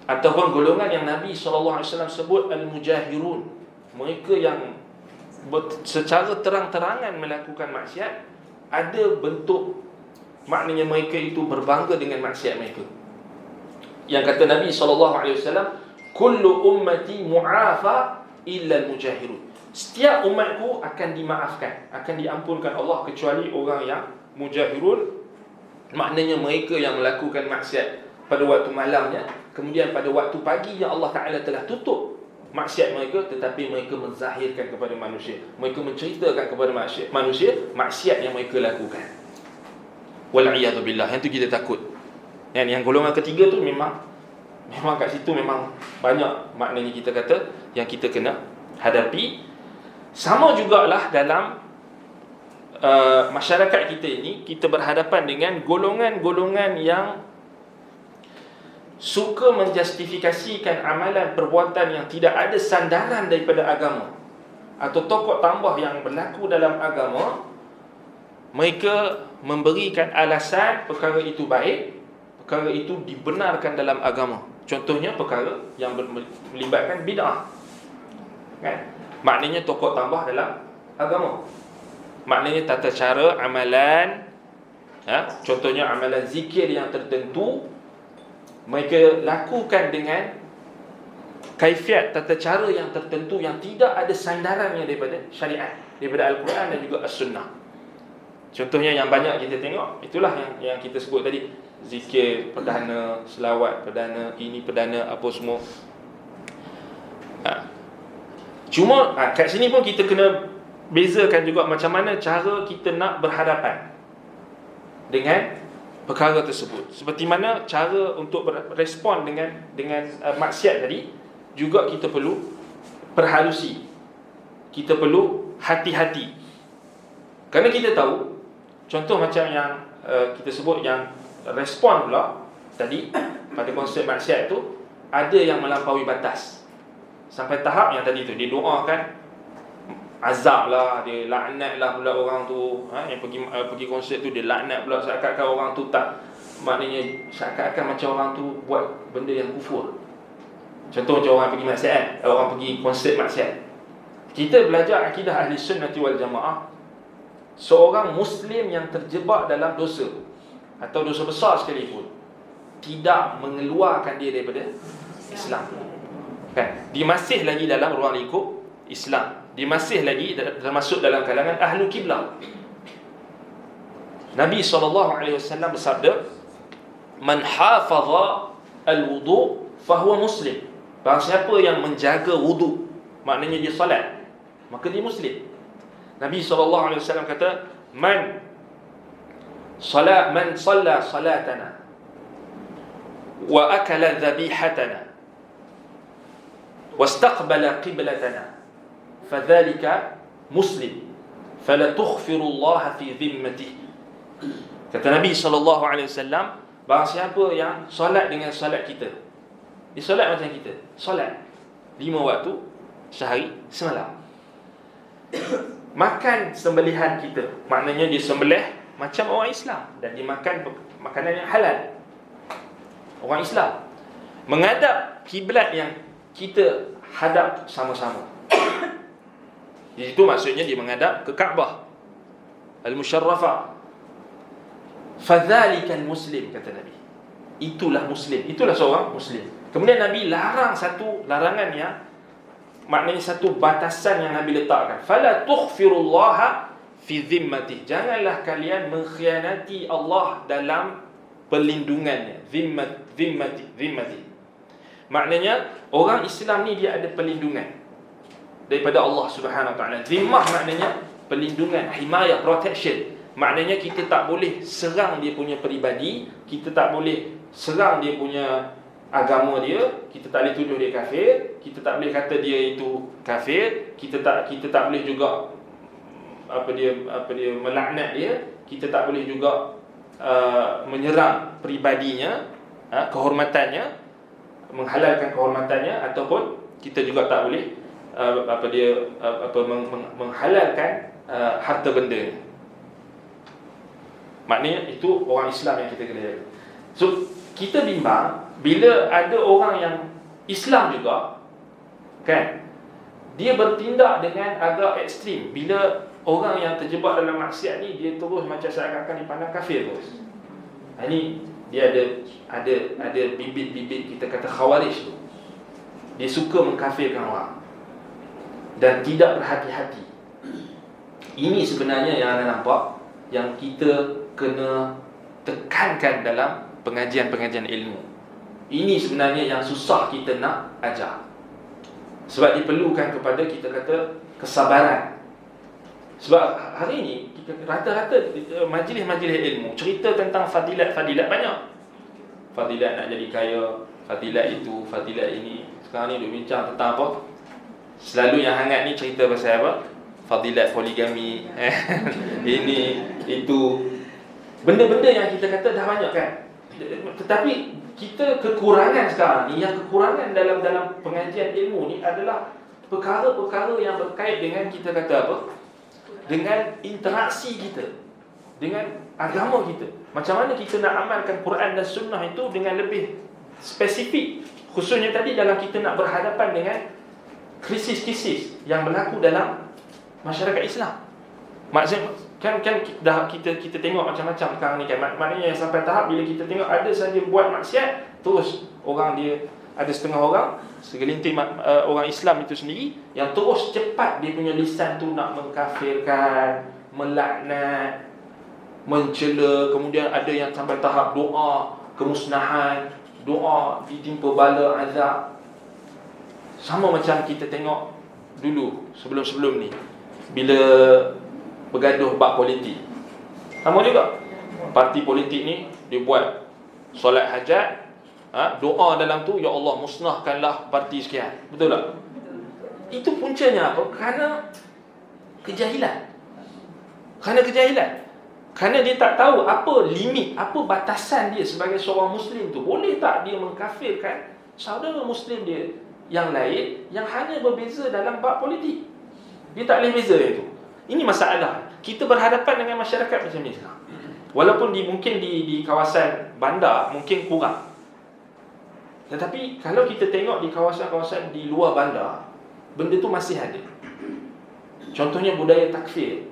ataupun golongan yang Nabi SAW sebut al-mujahirun, mereka yang secara terang-terangan melakukan maksiat. Ada bentuk maknanya mereka itu berbangga dengan maksiat mereka. Yang kata Nabi SAW, kullu ummati mu'afa illa al-mujahirun, setiap umatku akan dimaafkan, akan diampunkan Allah kecuali orang yang mujahirun, maknanya mereka yang melakukan maksiat pada waktu malamnya, kemudian pada waktu paginya Allah Ta'ala telah tutup maksiat mereka, tetapi mereka menzahirkan kepada manusia, mereka menceritakan kepada manusia maksiat yang mereka lakukan. Wal'iyadu billah. Yang tu kita takut. Yang golongan ketiga tu memang kat situ memang banyak maknanya kita kata yang kita kena hadapi. Sama jugalah dalam masyarakat kita ini, kita berhadapan dengan golongan-golongan yang suka menjustifikasikan amalan perbuatan yang tidak ada sandaran daripada agama, atau tokoh tambah yang berlaku dalam agama. Mereka memberikan alasan perkara itu baik, perkara itu dibenarkan dalam agama. Contohnya perkara yang melibatkan bid'ah, kan? Maknanya tokoh tambah dalam agama, maknanya tata cara amalan, contohnya amalan zikir yang tertentu, mereka lakukan dengan kaifiat tata cara yang tertentu yang tidak ada sandarannya daripada syariat, daripada Al-Quran dan juga As-Sunnah. Contohnya yang banyak kita tengok, itulah yang kita sebut tadi, zikir perdana, selawat perdana, ini perdana, apa semua. Cuma kat sini pun kita kena bezakan juga macam mana cara kita nak berhadapan dengan perkara tersebut. Seperti mana cara untuk berespon dengan maksiat tadi, juga kita perlu perhalusi, kita perlu hati-hati. Kerana kita tahu, contoh macam yang kita sebut yang respon pula tadi pada konsep maksiat tu, ada yang melampaui batas sampai tahap yang tadi tu dia doakan azab lah, dia laknat lah pula orang tu, yang pergi konsert tu dia laknat pula, seakan-akan orang tu tak, maknanya seakan-akan macam orang tu buat benda yang kufur. Contoh macam orang pergi maksiat, orang pergi konsert maksiat. Kita belajar akidah ahli sunnati wal jamaah, seorang Muslim yang terjebak dalam dosa atau dosa besar sekalipun tidak mengeluarkan dia daripada Islam, kan? Dia masih lagi dalam ruang lingkup Islam, dia masih lagi termasuk dalam kalangan ahlu kiblah. Nabi SAW bersabda, man hafaza al-wudu fahuwa muslim. Barang siapa yang menjaga wudu, maknanya dia solat, maka dia muslim. Nabi SAW kata, man salla salatana wa akala dhabihatana wastaqbala qiblatana fadzalika muslim fala tughfiru Allah fi dhimmatihi. Kata Nabi SAW, barang siapa yang solat dengan solat kita, dia solat macam kita solat 5 waktu sehari semalam, makan sembelihan kita, maknanya dia sembelih macam orang Islam, dan dia makan makanan yang halal orang Islam, menghadap kiblat yang kita hadap sama-sama. Di situ maksudnya dia menghadap ke Kaabah Al-Musharrafah. Fadzalikal muslim, kata Nabi. Itulah muslim, itulah seorang muslim. Kemudian Nabi larang satu larangan yang maknanya satu batasan yang Nabi letakkan. Fala tughfirullaha fi dhimmati. Janganlah kalian mengkhianati Allah dalam perlindungannya. Dhimmati. Maknanya orang Islam ni dia ada perlindungan daripada Allah Subhanahu Wa Taala. Zimmah maknanya perlindungan, himayah, protection. Maknanya kita tak boleh serang dia punya peribadi, kita tak boleh serang dia punya agama dia, kita tak boleh tuduh dia kafir, kita tak boleh kata dia itu kafir, kita tak boleh juga apa dia melaknat dia, kita tak boleh juga menyerang peribadinya, kehormatannya, menghalalkan kehormatannya, ataupun kita juga tak boleh menghalalkan harta benda. Maknanya itu orang Islam yang kita kena jaga. So kita bimbang bila ada orang yang Islam juga, kan, dia bertindak dengan agak ekstrim. Bila orang yang terjebak dalam maksiat ni, dia terus macam seakan-akan dipandang kafir terus. Ini dia ada bibit-bibit kita kata khawarij tu. Dia suka mengkafirkan orang dan tidak berhati-hati. Ini sebenarnya yang anda nampak, yang kita kena tekankan dalam pengajian-pengajian ilmu. Ini sebenarnya yang susah kita nak ajar. Sebab diperlukan kepada kita kata kesabaran. Sebab hari ini kita rata-rata majlis-majlis ilmu cerita tentang fadilat-fadilat banyak. Fadilat nak jadi kaya, fadilat itu, fadilat ini. Sekarang ni duk bincang tentang apa? Selalu yang hangat ni cerita pasal apa? Fadilat poligami. Ini, itu. Benda-benda yang kita kata dah banyak, kan? Tetapi kita kekurangan sekarang ni, yang kekurangan dalam pengajian ilmu ni adalah perkara-perkara yang berkait dengan kita kata apa? Dengan interaksi kita dengan agama kita. Macam mana kita nak amalkan Quran dan Sunnah itu dengan lebih spesifik, khususnya tadi dalam kita nak berhadapan dengan krisis-krisis yang berlaku dalam masyarakat Islam. Maksudnya kan dah kita tengok macam-macam sekarang ni, kan. Maknanya sampai tahap bila kita tengok ada saja buat maksiat, terus orang dia, ada setengah orang, segelintir orang Islam itu sendiri yang terus cepat dia punya lisan tu nak mengkafirkan, melaknat, mencela. Kemudian ada yang sampai tahap doa kemusnahan, doa ditimpa bala azab. Sama macam kita tengok dulu sebelum-sebelum ni, bila bergaduh bab politik, sama juga parti politik ni dia buat solat hajat, doa dalam tu, ya Allah musnahkanlah parti sekian. Betul tak? Itu puncanya apa? Kerana kejahilan. Kerana kejahilan. Kerana dia tak tahu apa limit, apa batasan dia sebagai seorang Muslim tu. Boleh tak dia mengkafirkan saudara Muslim dia yang lain yang hanya berbeza dalam bab politik? Dia tak boleh beza itu. Ini masalah. Kita berhadapan dengan masyarakat macam ni sekarang. Walaupun mungkin di kawasan bandar mungkin kurang. Tetapi kalau kita tengok di kawasan-kawasan di luar bandar, benda tu masih ada. Contohnya budaya takfir.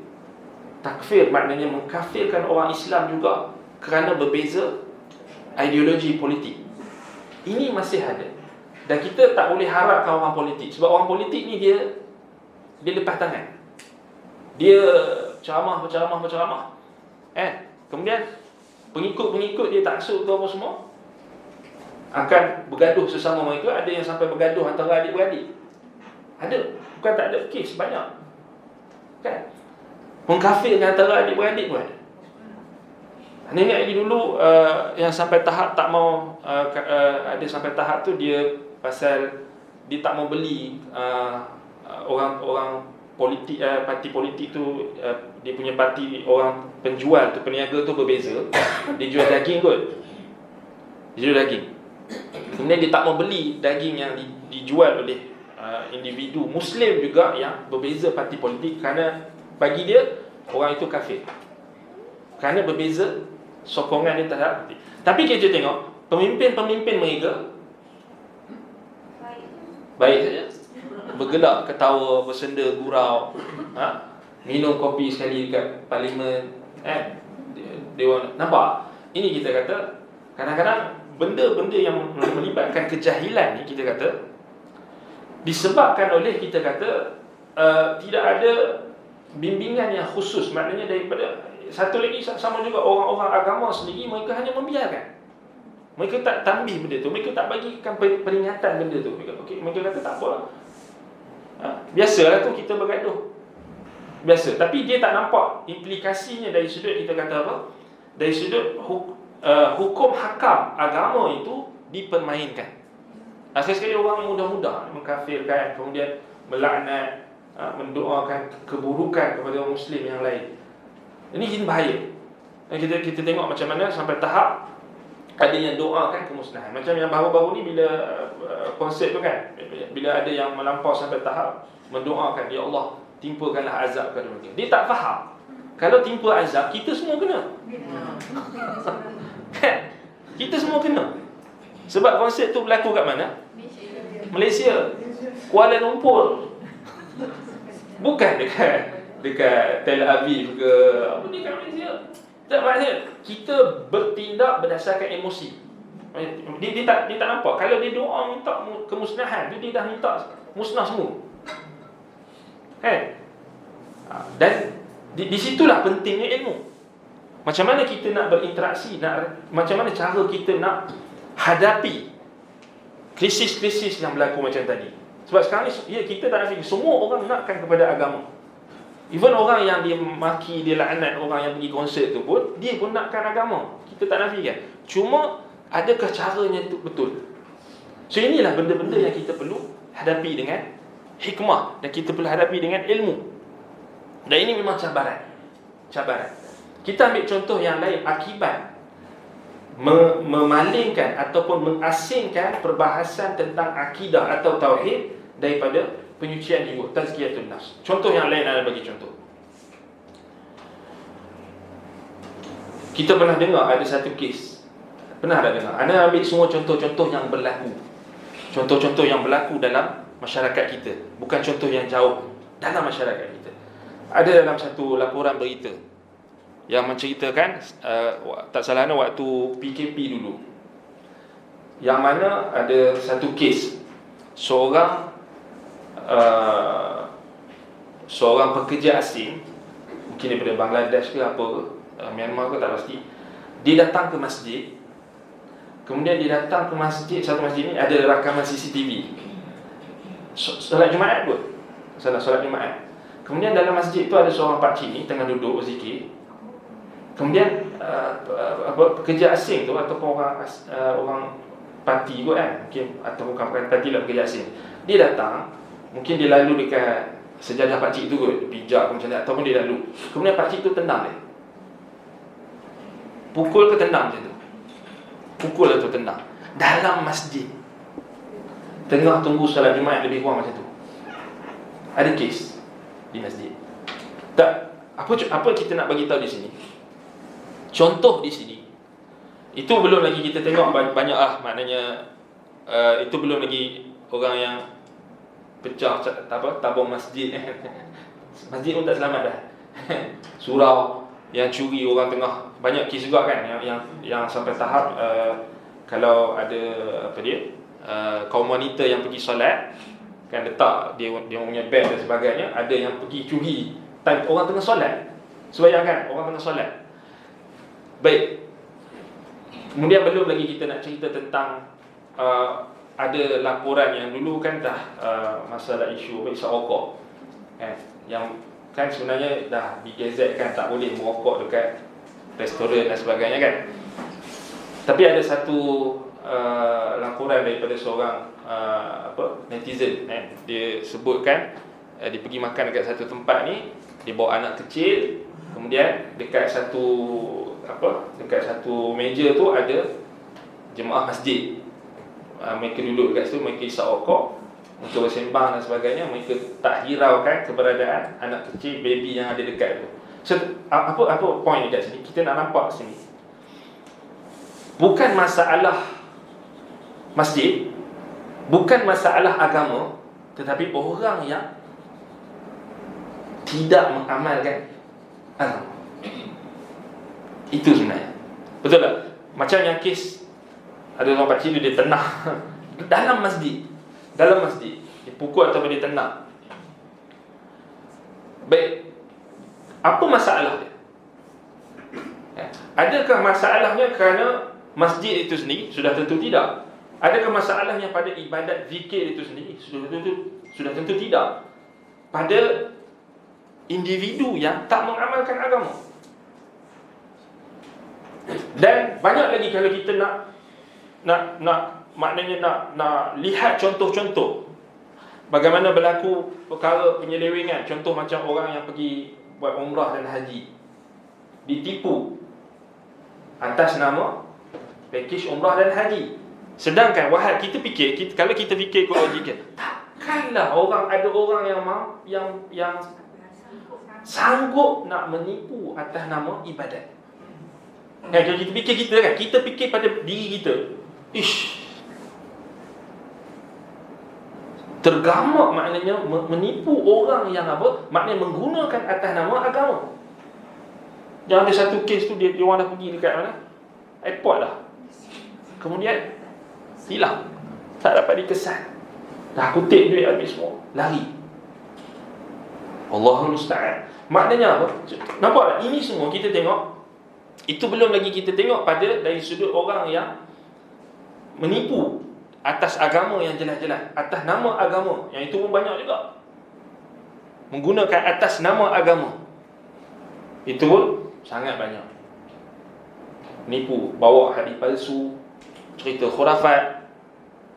Takfir maknanya mengkafirkan orang Islam juga kerana berbeza ideologi politik. Ini masih ada. Dan kita tak boleh harapkan orang politik. Sebab orang politik ni dia lepas tangan. Dia ceramah. Kemudian pengikut-pengikut dia taksub tu apa semua akan bergaduh sesama mereka. Ada yang sampai bergaduh antara adik-beradik. Ada. Bukan tak ada kes, banyak. Kan? Mengkafirkan antara adik-beradik pun ada. Anda ingat lagi dulu yang sampai tahap tak mau ada sampai tahap tu dia pasal dia tak mau beli orang politik, parti politik tu, dia punya parti, orang penjual tu, peniaga tu berbeza. Dia jual daging kot. Dia jual daging. Kemudian dia tak mau beli daging yang dijual oleh individu Muslim juga yang berbeza parti politik, kerana bagi dia orang itu kafir, kerana berbeza sokongan dia terhadap politik. Tapi kita tengok pemimpin-pemimpin mereka baik saja, bergelak, ketawa, bersenda, gurau, minum kopi sekali dekat parlimen, Dewan. Nampak? Ini kita kata kadang-kadang benda-benda yang melibatkan kejahilan ni kita kata disebabkan oleh kita kata tidak ada bimbingan yang khusus. Maknanya daripada satu lagi sama juga orang-orang agama sendiri, mereka hanya membiarkan. Mereka tak tambih benda tu, mereka tak bagikan peringatan benda tu. Mereka kata tak apa, biasalah tu kita bergaduh, biasa. Tapi dia tak nampak implikasinya dari sudut kita kata apa, dari sudut hukum hakam agama itu dipermainkan. Sekali orang mudah-mudah mengkafirkan, kemudian melaknat, mendoakan keburukan kepada orang Muslim yang lain. Ini bahaya. Kita tengok macam mana sampai tahap ada yang doakan kemusnahan. Macam yang baru-baru ni bila konsep tu kan, bila ada yang melampau sampai tahap mendoakan, ya Allah, timpakanlah azab kepada mereka. Dia tak faham kalau timpa azab kita semua kena. Kita semua kena. Sebab konsep tu berlaku kat mana? Malaysia, Kuala Lumpur. Bukan dekat Tel Aviv ke apa ni, kat Malaysia. Tak, maksudnya kita bertindak berdasarkan emosi. Dia tak nampak. Kalau dia doa minta kemusnahan, dia dah minta musnah semua. Kan? Dan di situlah pentingnya ilmu. Macam mana kita nak berinteraksi, macam mana cara kita nak hadapi krisis-krisis yang berlaku macam tadi. Sebab sekarang ni kita tak nak fikir, semua orang nakkan kepada agama. Even orang yang dia maki, dia laknat orang yang pergi konsert tu pun, dia pun nakkan agama. Kita tak nafi kan. Cuma adakah caranya itu betul? So inilah benda-benda yang kita perlu hadapi dengan hikmah, dan kita perlu hadapi dengan ilmu. Dan ini memang cabaran. Kita ambil contoh yang lain, akibat memalingkan ataupun mengasingkan perbahasan tentang akidah atau tauhid daripada penyucian jiwa, tazkiyatun nafs. Contoh yang lain adalah bagi contoh. Kita pernah dengar ada satu kes. Pernah tak dengar? Anda ambil semua contoh-contoh yang berlaku. Contoh-contoh yang berlaku dalam masyarakat kita, bukan contoh yang jauh, dalam masyarakat kita. Ada dalam satu laporan berita yang menceritakan tak salahnya waktu PKP dulu, yang mana ada satu kes seorang pekerja asing, mungkin daripada Bangladesh ke apa ke, Myanmar ke, tak pasti. Dia datang ke masjid. Kemudian dia datang ke masjid, satu masjid ni ada rakaman CCTV solat Jumaat pun, solat Jumaat. Kemudian dalam masjid tu ada seorang pakcik ni tengah duduk berzikir. Kemudian pekerja asing tu ataupun orang parti kot kan, mungkin, atau bukan parti lah, pekerja asing, dia datang. Mungkin dia lalu dekat sejadah pakcik tu kot, pijak macam mana, ataupun dia lalu. Kemudian pakcik tu tendang dia. Pukul ke tendang macam tu? Pukul atau tendang dalam masjid, tengah tunggu solat Jumaat, lebih kurang macam tu. Ada kes di masjid. Tak, apa kita nak bagi tahu di sini? Contoh di sini. Itu belum lagi kita tengok banyak maknanya itu belum lagi orang yang pecah tabung masjid. Masjid pun tak selamat dah. Surau yang curi orang tengah, banyak kes juga kan yang sampai tahap kalau ada kaum wanita yang pergi solat kan, letak dia punya beg dan sebagainya, ada yang pergi curi time orang tengah solat. Bayangkan orang tengah solat. Baik. Kemudian belum lagi kita nak cerita tentang ada laporan yang dulu kan dah masalah isu isap rokok kan, yang kan sebenarnya dah digazetkan tak boleh merokok dekat restoran dan sebagainya kan. Tapi ada satu laporan daripada seorang netizen kan, dia sebutkan dia pergi makan dekat satu tempat ni, dia bawa anak kecil, kemudian dekat satu meja tu ada jemaah masjid. Mereka duduk dekat situ, mereka isap rokok untuk bersembang dan sebagainya. Mereka tak hiraukan keberadaan anak kecil, baby yang ada dekat tu. So, apa point dekat sini? Kita nak nampak sini, bukan masalah masjid, bukan masalah agama, tetapi orang yang tidak mengamalkan agama. Itu sebenarnya. Betul tak? Macam yang kes ada orang pakcik tu, dia tenang dalam masjid. Dia pukul ataupun dia tenang. Baik, apa masalah dia? Adakah masalahnya kerana masjid itu sendiri? Sudah tentu tidak. Adakah masalahnya pada ibadat zikir itu sendiri? Sudah tentu tidak. Pada individu yang tak mengamalkan agama. Dan banyak lagi kalau kita nak lihat contoh-contoh bagaimana berlaku perkara penyelewengan. Contoh macam orang yang pergi buat umrah dan haji, ditipu atas nama pakej umrah dan haji. Sedangkan wahai kalau kita fikir logika, takkanlah ada orang yang sanggup nak menipu atas nama ibadat. Kalau kita fikir pada diri kita, tergamak maknanya menipu orang yang maknanya menggunakan atas nama agama. Yang ada satu kes tu, dia orang dah pergi dekat mana? Airport dah. Kemudian hilang, tak dapat dikesan, dah kutip duit habis semua, lari. Allahul musta'an. Maknanya apa? Nampak tak? Ini semua kita tengok. Itu belum lagi kita tengok dari sudut orang yang menipu atas agama yang jelas-jelas, atas nama agama. Yang itu pun banyak juga. Menggunakan atas nama agama. Itu pun sangat banyak. Nipu, bawa hadis palsu, cerita khurafat,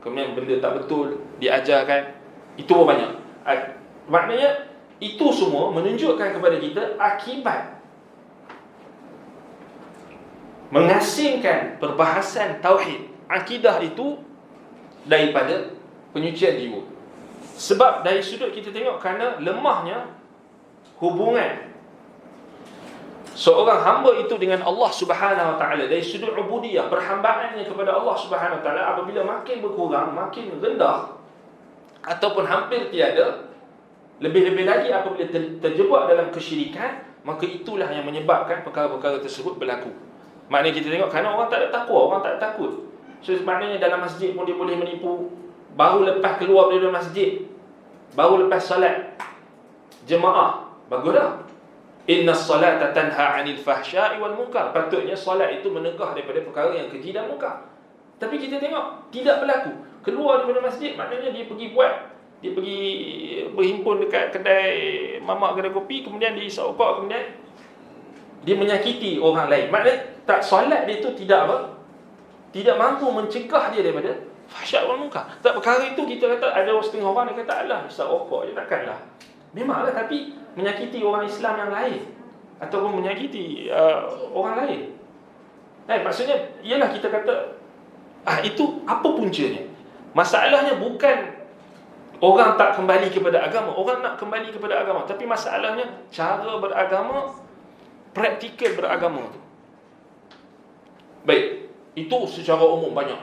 kemudian benda tak betul diajarkan. Itu pun banyak. Maknanya itu semua menunjukkan kepada kita akibat mengasingkan perbahasan tauhid, akidah itu daripada penyucian jiwa. Sebab dari sudut kita tengok, kerana lemahnya hubungan seorang hamba itu dengan Allah Subhanahu Wa Taala, dari sudut ubudiyah, perhambaannya kepada Allah Subhanahu Wa Taala, apabila makin berkurang, makin rendah ataupun hampir tiada, lebih-lebih lagi apabila terjebak dalam kesyirikan, maka itulah yang menyebabkan perkara-perkara tersebut berlaku. Maknanya kita tengok, kerana orang tak ada takwa, orang tak ada takut. So maknanya dalam masjid pun dia boleh menipu. Baru lepas keluar dari masjid, baru lepas solat jemaah, bagus dah. Innas salata tanha 'anil fahsya'i wal munkar. Patutnya solat itu menegah daripada perkara yang keji dan munkar. Tapi kita tengok tidak berlaku. Keluar daripada masjid, maknanya dia pergi berhimpun dekat kedai mamak, kedai kopi, kemudian dia isap rokok, kemudian dia menyakiti orang lain. Maknanya tak, solat dia tu tidak mampu mencegah dia daripada fahsyat wal munkar. Tak, perkara itu kita kata ada setengah orang yang kata, alah isap rokok je, takkanlah. Memanglah, tapi menyakiti orang Islam yang lain ataupun menyakiti orang lain. Maksudnya ialah kita kata itu apa puncanya? Masalahnya bukan orang tak kembali kepada agama. Orang nak kembali kepada agama, tapi masalahnya cara beragama, praktikal beragama tu. Baik, itu secara umum banyak.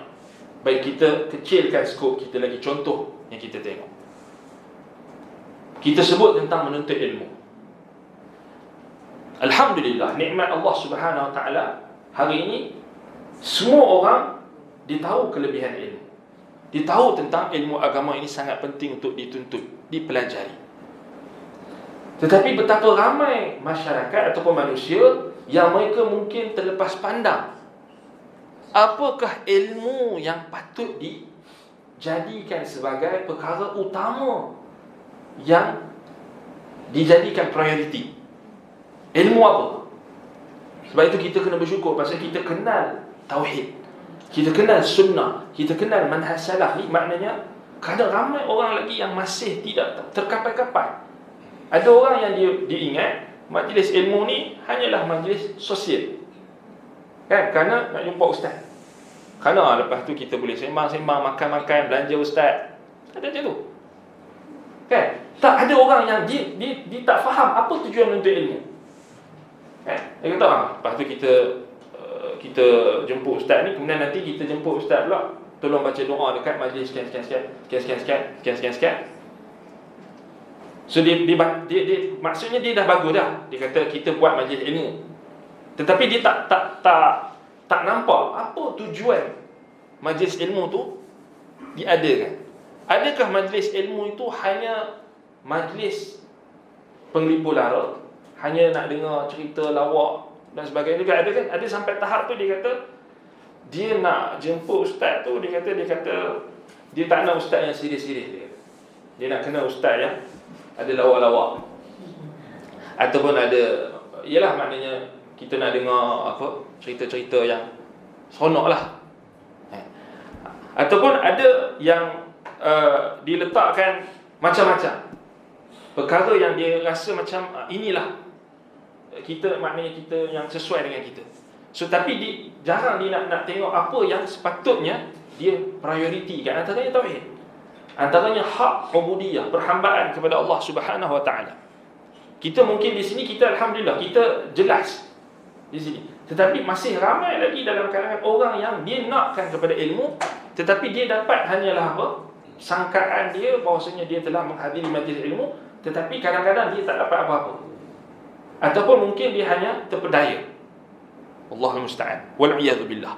Baik, kita kecilkan skop kita lagi. Contoh yang kita tengok, kita sebut tentang menuntut ilmu. Alhamdulillah, nikmat Allah Subhanahu Wa Taala, hari ini semua orang ditahu kelebihan ilmu. Ditahu tentang ilmu agama ini sangat penting untuk dituntut, dipelajari. Tetapi betapa ramai masyarakat ataupun manusia yang mereka mungkin terlepas pandang apakah ilmu yang patut dijadikan sebagai perkara utama yang dijadikan prioriti. Ilmu apa? Sebab itu kita kena bersyukur pasal kita kenal tauhid, kita kenal sunnah, kita kenal manhaj salaf ni. Maknanya kadang ramai orang lagi yang masih tidak terkapai-kapai. Ada orang yang dia ingat majlis ilmu ni hanyalah majlis sosial, kan? Kerana nak jumpa ustaz, kerana lepas tu kita boleh sembang-sembang, makan-makan, belanja ustaz. Ada macam tu, kan? Tak, ada orang yang dia tak faham apa tujuan menuntut ilmu, kan? Dia kata lepas tu kita jemput ustaz ni, kemudian nanti kita jemput ustaz pula, tolong baca doa dekat majlis sekian. So dia maksudnya dia dah bagus dah. Dia kata kita buat majlis ilmu, tetapi dia tak nampak apa tujuan majlis ilmu tu diadakan. Adakah majlis ilmu itu hanya majlis penglimpur lara, hanya nak dengar cerita lawak dan sebagainya juga? Ada kan? Ada sampai tahap tu dia kata dia nak jemput ustaz tu, dia kata dia tak nak ustaz yang serius-serius. Dia nak kena ustaz yang ada lawak-lawak, ataupun ada, ialah maknanya kita nak dengar apa, cerita-cerita yang seronok lah. Ataupun ada yang diletakkan macam-macam perkara yang dia rasa macam inilah kita, maknanya kita yang sesuai dengan kita. So tapi jarang dia nak tengok apa yang sepatutnya dia prioriti kan. Antaranya tauhid, antaranya hak ubudiyah, perhambaan kepada Allah Subhanahu Wa Taala. Kita mungkin di sini kita alhamdulillah kita jelas di sini, tetapi masih ramai lagi dalam kalangan orang yang dia nakkan kepada ilmu, tetapi dia dapat hanyalah apa, sangkaan dia bahawasanya dia telah menghadiri majlis ilmu, tetapi kadang-kadang dia tak dapat apa-apa, ataupun mungkin dia hanya terpedaya. Allahul musta'an, wal iyad billah.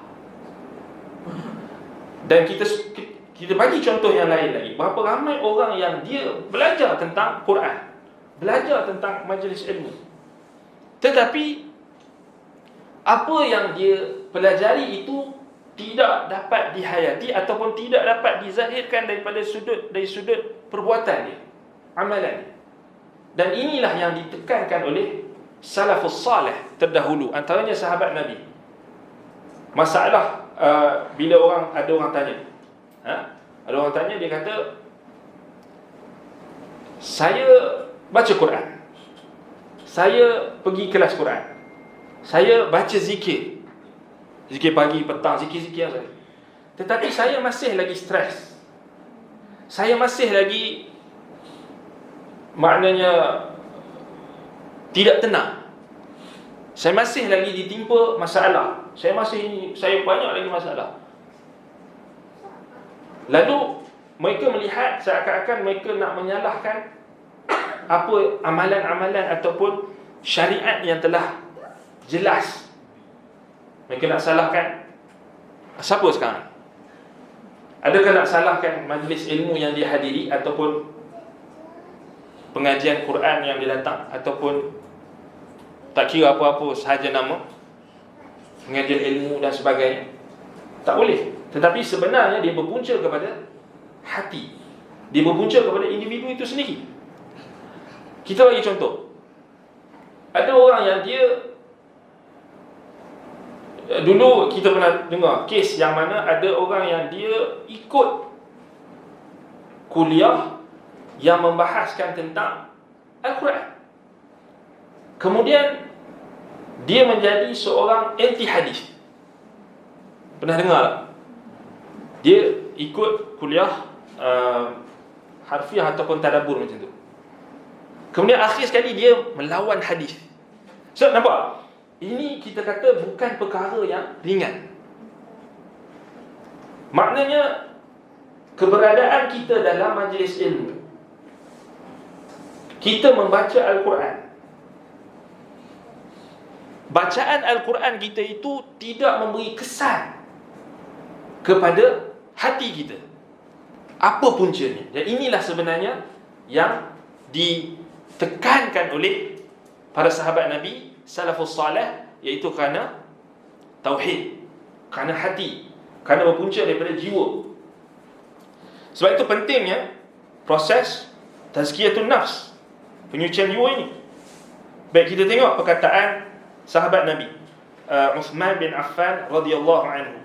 Dan kita bagi contoh yang lain lagi, berapa ramai orang yang dia belajar tentang Quran, belajar tentang majlis ilmu, tetapi apa yang dia pelajari itu tidak dapat dihayati ataupun tidak dapat dizahirkan dari sudut perbuatan dia, amalan dia. Dan inilah yang ditekankan oleh salafus salih terdahulu, antaranya sahabat Nabi. Masalah bila ada orang tanya, ada orang tanya, dia kata saya baca Quran, saya pergi kelas Quran, saya baca zikir pagi, petang, zikir saya, tetapi saya masih lagi stres, saya masih lagi maknanya tidak tenang, saya masih lagi ditimpa masalah, saya banyak lagi masalah. Lalu mereka melihat seakan-akan mereka nak menyalahkan apa amalan-amalan ataupun syariat yang telah jelas. Mereka nak salahkan siapa sekarang? Adakah nak salahkan majlis ilmu yang dihadiri, ataupun pengajian Quran yang dia datang, ataupun tak kira apa-apa sahaja nama pengajian ilmu dan sebagainya? Tak boleh. Tetapi sebenarnya dia berpunca kepada hati, dia berpunca kepada individu itu sendiri. Kita bagi contoh, ada orang yang dia, dulu kita pernah dengar kes yang mana ada orang yang dia ikut kuliah yang membahaskan tentang Al-Quran. Kemudian dia menjadi seorang anti hadis. Pernah dengar tak? Dia ikut kuliah harfiah ataupun tadabbur macam tu. Kemudian akhir sekali dia melawan hadis. So nampak? Ini kita kata bukan perkara yang ringan. Maknanya keberadaan kita dalam majlis ilmu, kita membaca Al-Quran, bacaan Al-Quran kita itu tidak memberi kesan kepada hati kita. Apa puncanya? Dan inilah sebenarnya yang ditekankan oleh para sahabat Nabi salafus salih, iaitu kerana tauhid, kerana hati, kerana berpunca daripada jiwa. Sebab itu pentingnya proses tazkiyatun nafs, penyucian jiwa ini. Baik, kita tengok perkataan sahabat Nabi Uthman bin Affan radhiyallahu anhu.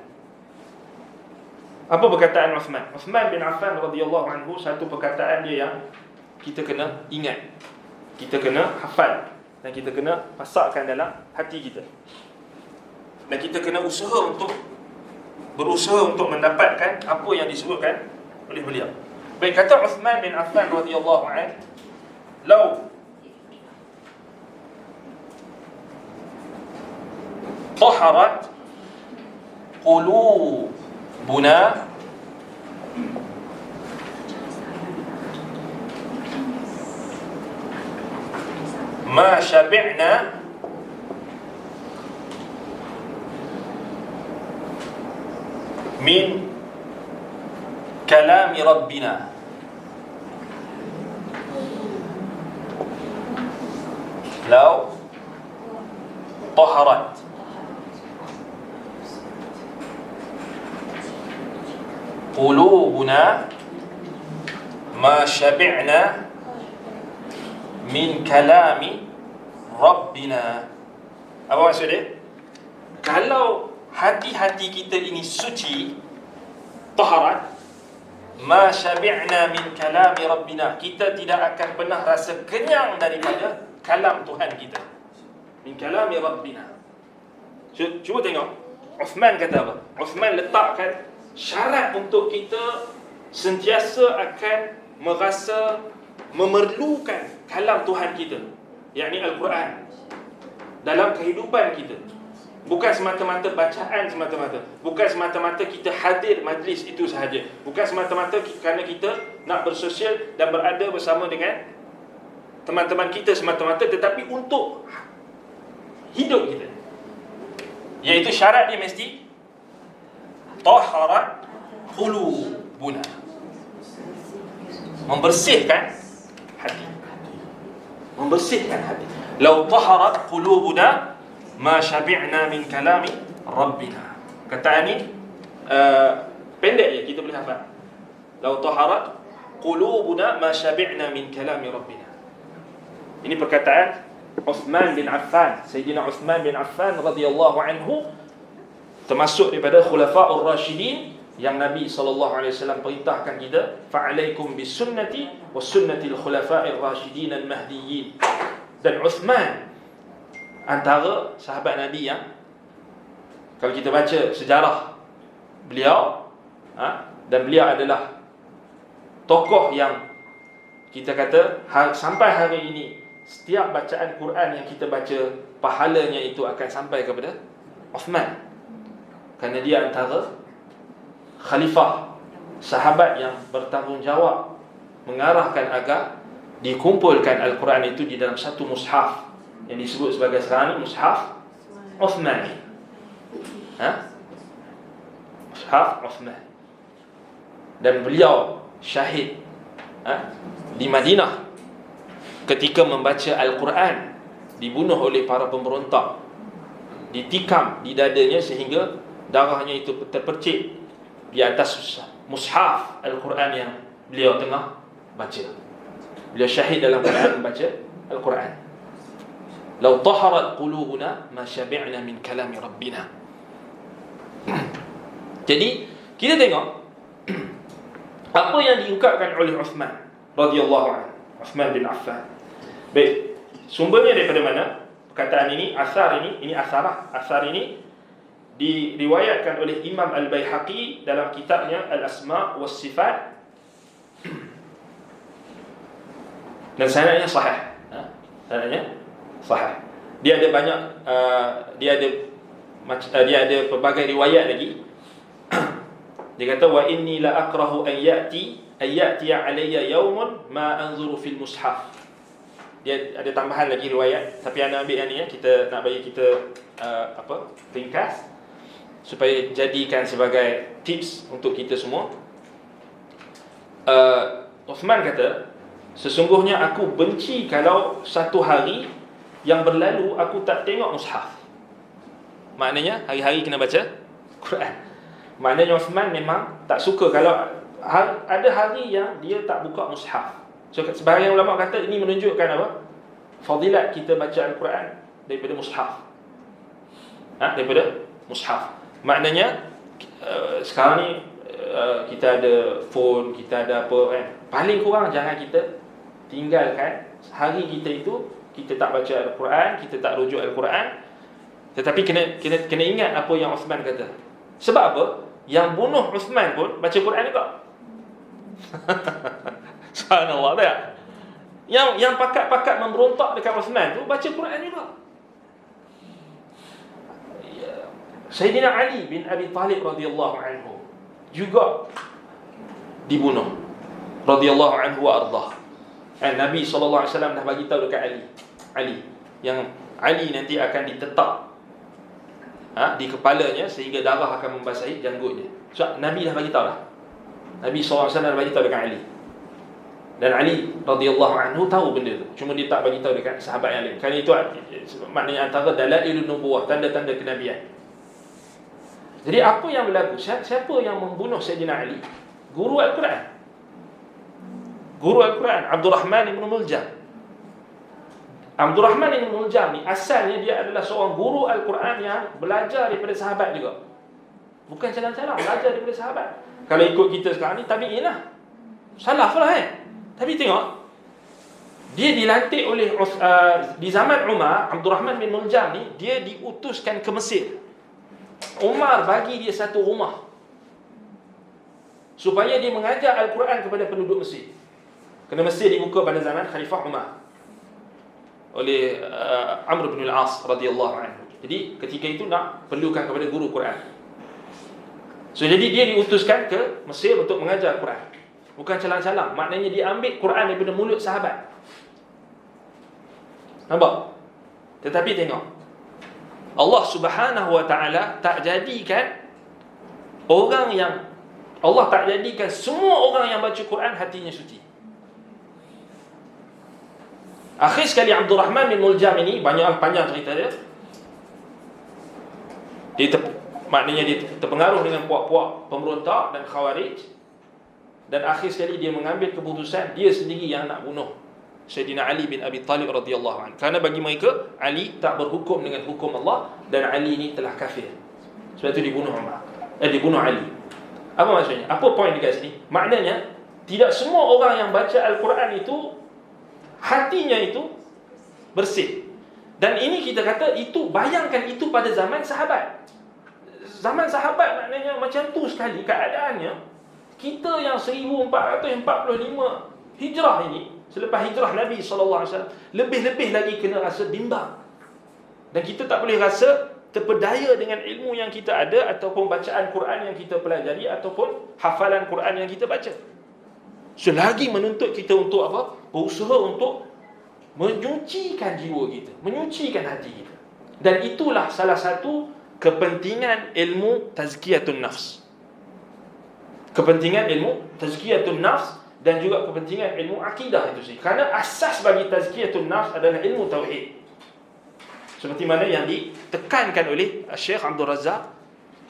Apa perkataan Uthman? Uthman bin Affan radhiyallahu anhu, satu perkataan dia yang kita kena ingat, kita kena hafal, dan kita kena pasakkan dalam hati kita. Dan kita kena berusaha untuk mendapatkan apa yang disebutkan oleh beliau. Baik, kata Uthman bin Affan radhiyallahu anhu, "Lau taharat qulubuna ma syabi'na min kalami rabbina." Lau taharat qulubuna ma syabi'na min kalami rabbina. Apa maksud dia? Kalau hati-hati kita ini suci, taharat, ma syabi'na min kalami rabbina, kita tidak akan pernah rasa kenyang daripada kalam Tuhan kita. Min kalami rabbina. Cuba tengok Uthman kata apa? Uthman letakkan syarat untuk kita sentiasa akan merasa memerlukan kalam Tuhan kita, yakni Al-Quran, dalam kehidupan kita. Bukan semata-mata bacaan semata-mata, bukan semata-mata kita hadir majlis itu sahaja, bukan semata-mata kerana kita nak bersosial dan berada bersama dengan teman-teman kita semata-mata, tetapi untuk hidup kita. Iaitu syarat dia mesti taharat qulubuna, membersihkan hati, membersihkan hati. Lau taharat qulubuna ma syabi'na min kalami rabbina. Kataan ni pendek je, kita boleh hafal. Lau taharat qulubuna ma syabi'na min kalami rabbina. Ini perkataan Uthman bin Affan, Sayyidina Uthman bin Affan radhiyallahu anhu, termasuk daripada khulafa'ur rasyidin yang Nabi SAW perintahkan kita, fa'alaikum bisunnati wa sunnatil khulafa'ir rasyidin al-mahdiyyin. Dan Uthman antara sahabat Nabi yang, kalau kita baca sejarah beliau, dan beliau adalah tokoh yang kita kata sampai hari ini setiap bacaan Quran yang kita baca, pahalanya itu akan sampai kepada Uthman, kerana dia antara khalifah sahabat yang bertanggungjawab mengarahkan agar dikumpulkan Al-Quran itu di dalam satu mushaf yang disebut sebagai sekarang ni mushaf Uthman. Mushaf Uthman. Dan beliau syahid di Madinah ketika membaca Al-Quran, dibunuh oleh para pemberontak, ditikam di dadanya sehingga darahnya itu terpercik di atas mushaf Al-Quran yang beliau tengah baca. Beliau syahid dalam keadaan membaca Al-Quran. Lau taharat qulubuna ma syabi'na min kalami rabbina. Jadi kita tengok apa yang diungkapkan oleh Uthman radhiyallahu anhu, Uthman bin Affan. Baik, sumbernya daripada mana? Perkataan ini, asar ini asarah. Asar ini diriwayatkan oleh Imam Al-Baihaqi dalam kitabnya Al-Asma' was Sifat, dan sanadnya sahih. Sanadnya sahih. Dia ada banyak dia ada pelbagai riwayat lagi. Dia kata wa inni la akrahu an ya'ti alayya yawmun ma anzuru fil mushaf. Dia ada tambahan lagi riwayat, tapi anda ambil yang ni ya, kita nak bagi kita ringkas supaya jadikan sebagai tips untuk kita semua. Uthman kata, sesungguhnya aku benci kalau satu hari yang berlalu aku tak tengok mushaf. Maknanya hari-hari kena baca Quran. Maknanya Uthman memang tak suka kalau ada hari yang dia tak buka mushaf. So sebahagian ulama kata ini menunjukkan apa? Fadilat kita baca Al-Quran daripada mushaf. Daripada mushaf. Maknanya sekarang ni kita ada phone, kita ada apa kan. Paling kurang jangan kita tinggalkan hari kita itu kita tak baca Al-Quran, kita tak rujuk Al-Quran. Tetapi kena ingat apa yang Uthman kata. Sebab apa? Yang bunuh Uthman pun baca Quran juga. Subhanallah, tak? Yang pakat-pakat memberontak dekat Uthman tu baca Quran juga. Sayyidina Ali bin Abi Talib radhiyallahu anhu juga dibunuh radhiyallahu anhu wa ardah. Nabi sallallahu alaihi wasallam dah bagi tahu dekat Ali yang Ali nanti akan ditetap di kepalanya sehingga darah akan membasahi janggutnya. So Nabi dah bagi tahu dah. Nabi sallallahu alaihi wasallam dah bagi tahu dekat Ali. Dan Ali radhiyallahu anhu tahu benda tu, cuma dia tak bagi tahu dekat sahabat yang lain. Kerana itu maknanya antara dalailun nubuwah, tanda-tanda kenabian. Jadi apa yang berlaku? Siapa yang membunuh Sayyidina Ali? Guru Al-Quran. Guru Al-Quran Abdul Rahman ibn Muljam. Abdul Rahman ibn Muljam ni asalnya dia adalah seorang guru Al-Quran yang belajar daripada sahabat juga. Bukan calang-calang, belajar daripada sahabat. Kalau ikut kita sekarang ni tabi'in lah, salaf lah kan. Tapi tengok, dia dilantik oleh di zaman Umar. Abdul Rahman bin Muljam ni dia diutuskan ke Mesir. Umar bagi dia satu rumah supaya dia mengajar Al-Quran kepada penduduk Mesir. Kerana Mesir dibuka pada zaman Khalifah Umar oleh Amr bin al-As radhiyallahu anhu. Jadi ketika itu nak perlukan kepada guru Quran. So jadi dia diutuskan ke Mesir untuk mengajar Quran. Bukan calang-calang. Maknanya dia ambil Quran daripada mulut sahabat. Nampak? Tetapi tengok, Allah subhanahu wa ta'ala tak jadikan orang yang Allah tak jadikan semua orang yang baca Quran hatinya suci. Akhir sekali Abdul Rahman bin Muljam ini, panjang cerita dia. Maknanya dia terpengaruh dengan puak-puak pemberontak dan khawarij. Dan akhir sekali dia mengambil keputusan dia sendiri yang nak bunuh Sayyidina Ali bin Abi Talib radhiyallahu anhu. Kerana bagi mereka Ali tak berhukum dengan hukum Allah dan Ali ini telah kafir. Sebab itu dibunuh dibunuh Ali. Apa maksudnya? Apa poin dekat sini? Maknanya tidak semua orang yang baca Al-Quran itu hatinya itu bersih. Dan ini kita kata itu, bayangkan itu pada zaman sahabat. Zaman sahabat maknanya macam tu sekali keadaannya. Kita yang 1445 hijrah ini, selepas hijrah Nabi SAW, lebih-lebih lagi kena rasa bimbang. Dan kita tak boleh rasa terpedaya dengan ilmu yang kita ada, ataupun bacaan Quran yang kita pelajari, ataupun hafalan Quran yang kita baca. Selagi menuntut kita untuk apa? Berusaha untuk menyucikan jiwa kita, menyucikan hati kita. Dan itulah salah satu kepentingan ilmu tazkiyatun nafs. Kepentingan ilmu tazkiyatun nafs dan juga kepentingan ilmu akidah itu sendiri. Kerana asas bagi tazkiyatun nafs adalah ilmu tauhid. Seperti mana yang ditekankan oleh Syekh Abdul Razak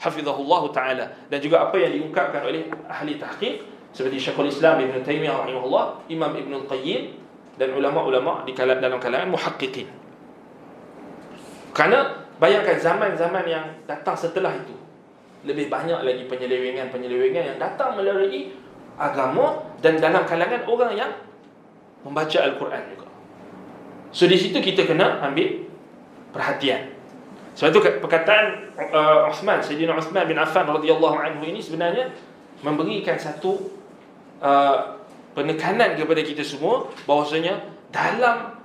hafizahullah taala, dan juga apa yang diungkapkan oleh ahli tahqiq seperti Syekhul Islam Ibn Taymiyah rahimahullah, Imam Ibn Al-Qayyim dan ulama-ulama dalam kalangan muhaqqiqin. Kerana bayangkan zaman-zaman yang datang setelah itu, lebih banyak lagi penyelewengan yang datang melalui agama dan dalam kalangan orang yang membaca Al-Quran juga. So di situ kita kena ambil perhatian. Sebab itu perkataan Sayyidina Uthman bin Affan radhiyallahu anhu ini sebenarnya memberikan satu penekanan kepada kita semua bahawasanya dalam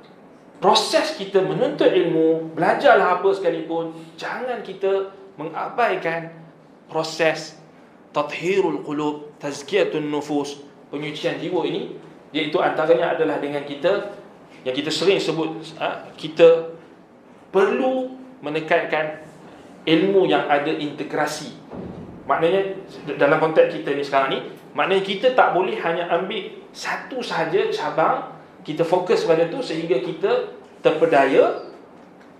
proses kita menuntut ilmu, belajarlah apa sekalipun, jangan kita mengabaikan proses tathhirul qulub, tazkiyatun nufus, penyucian jiwa ini, iaitu antaranya adalah dengan kita yang kita sering sebut, kita perlu menekankan ilmu yang ada integrasi. Maknanya dalam konteks kita ni sekarang ni, maknanya kita tak boleh hanya ambil satu sahaja cabang, kita fokus pada tu sehingga kita terpedaya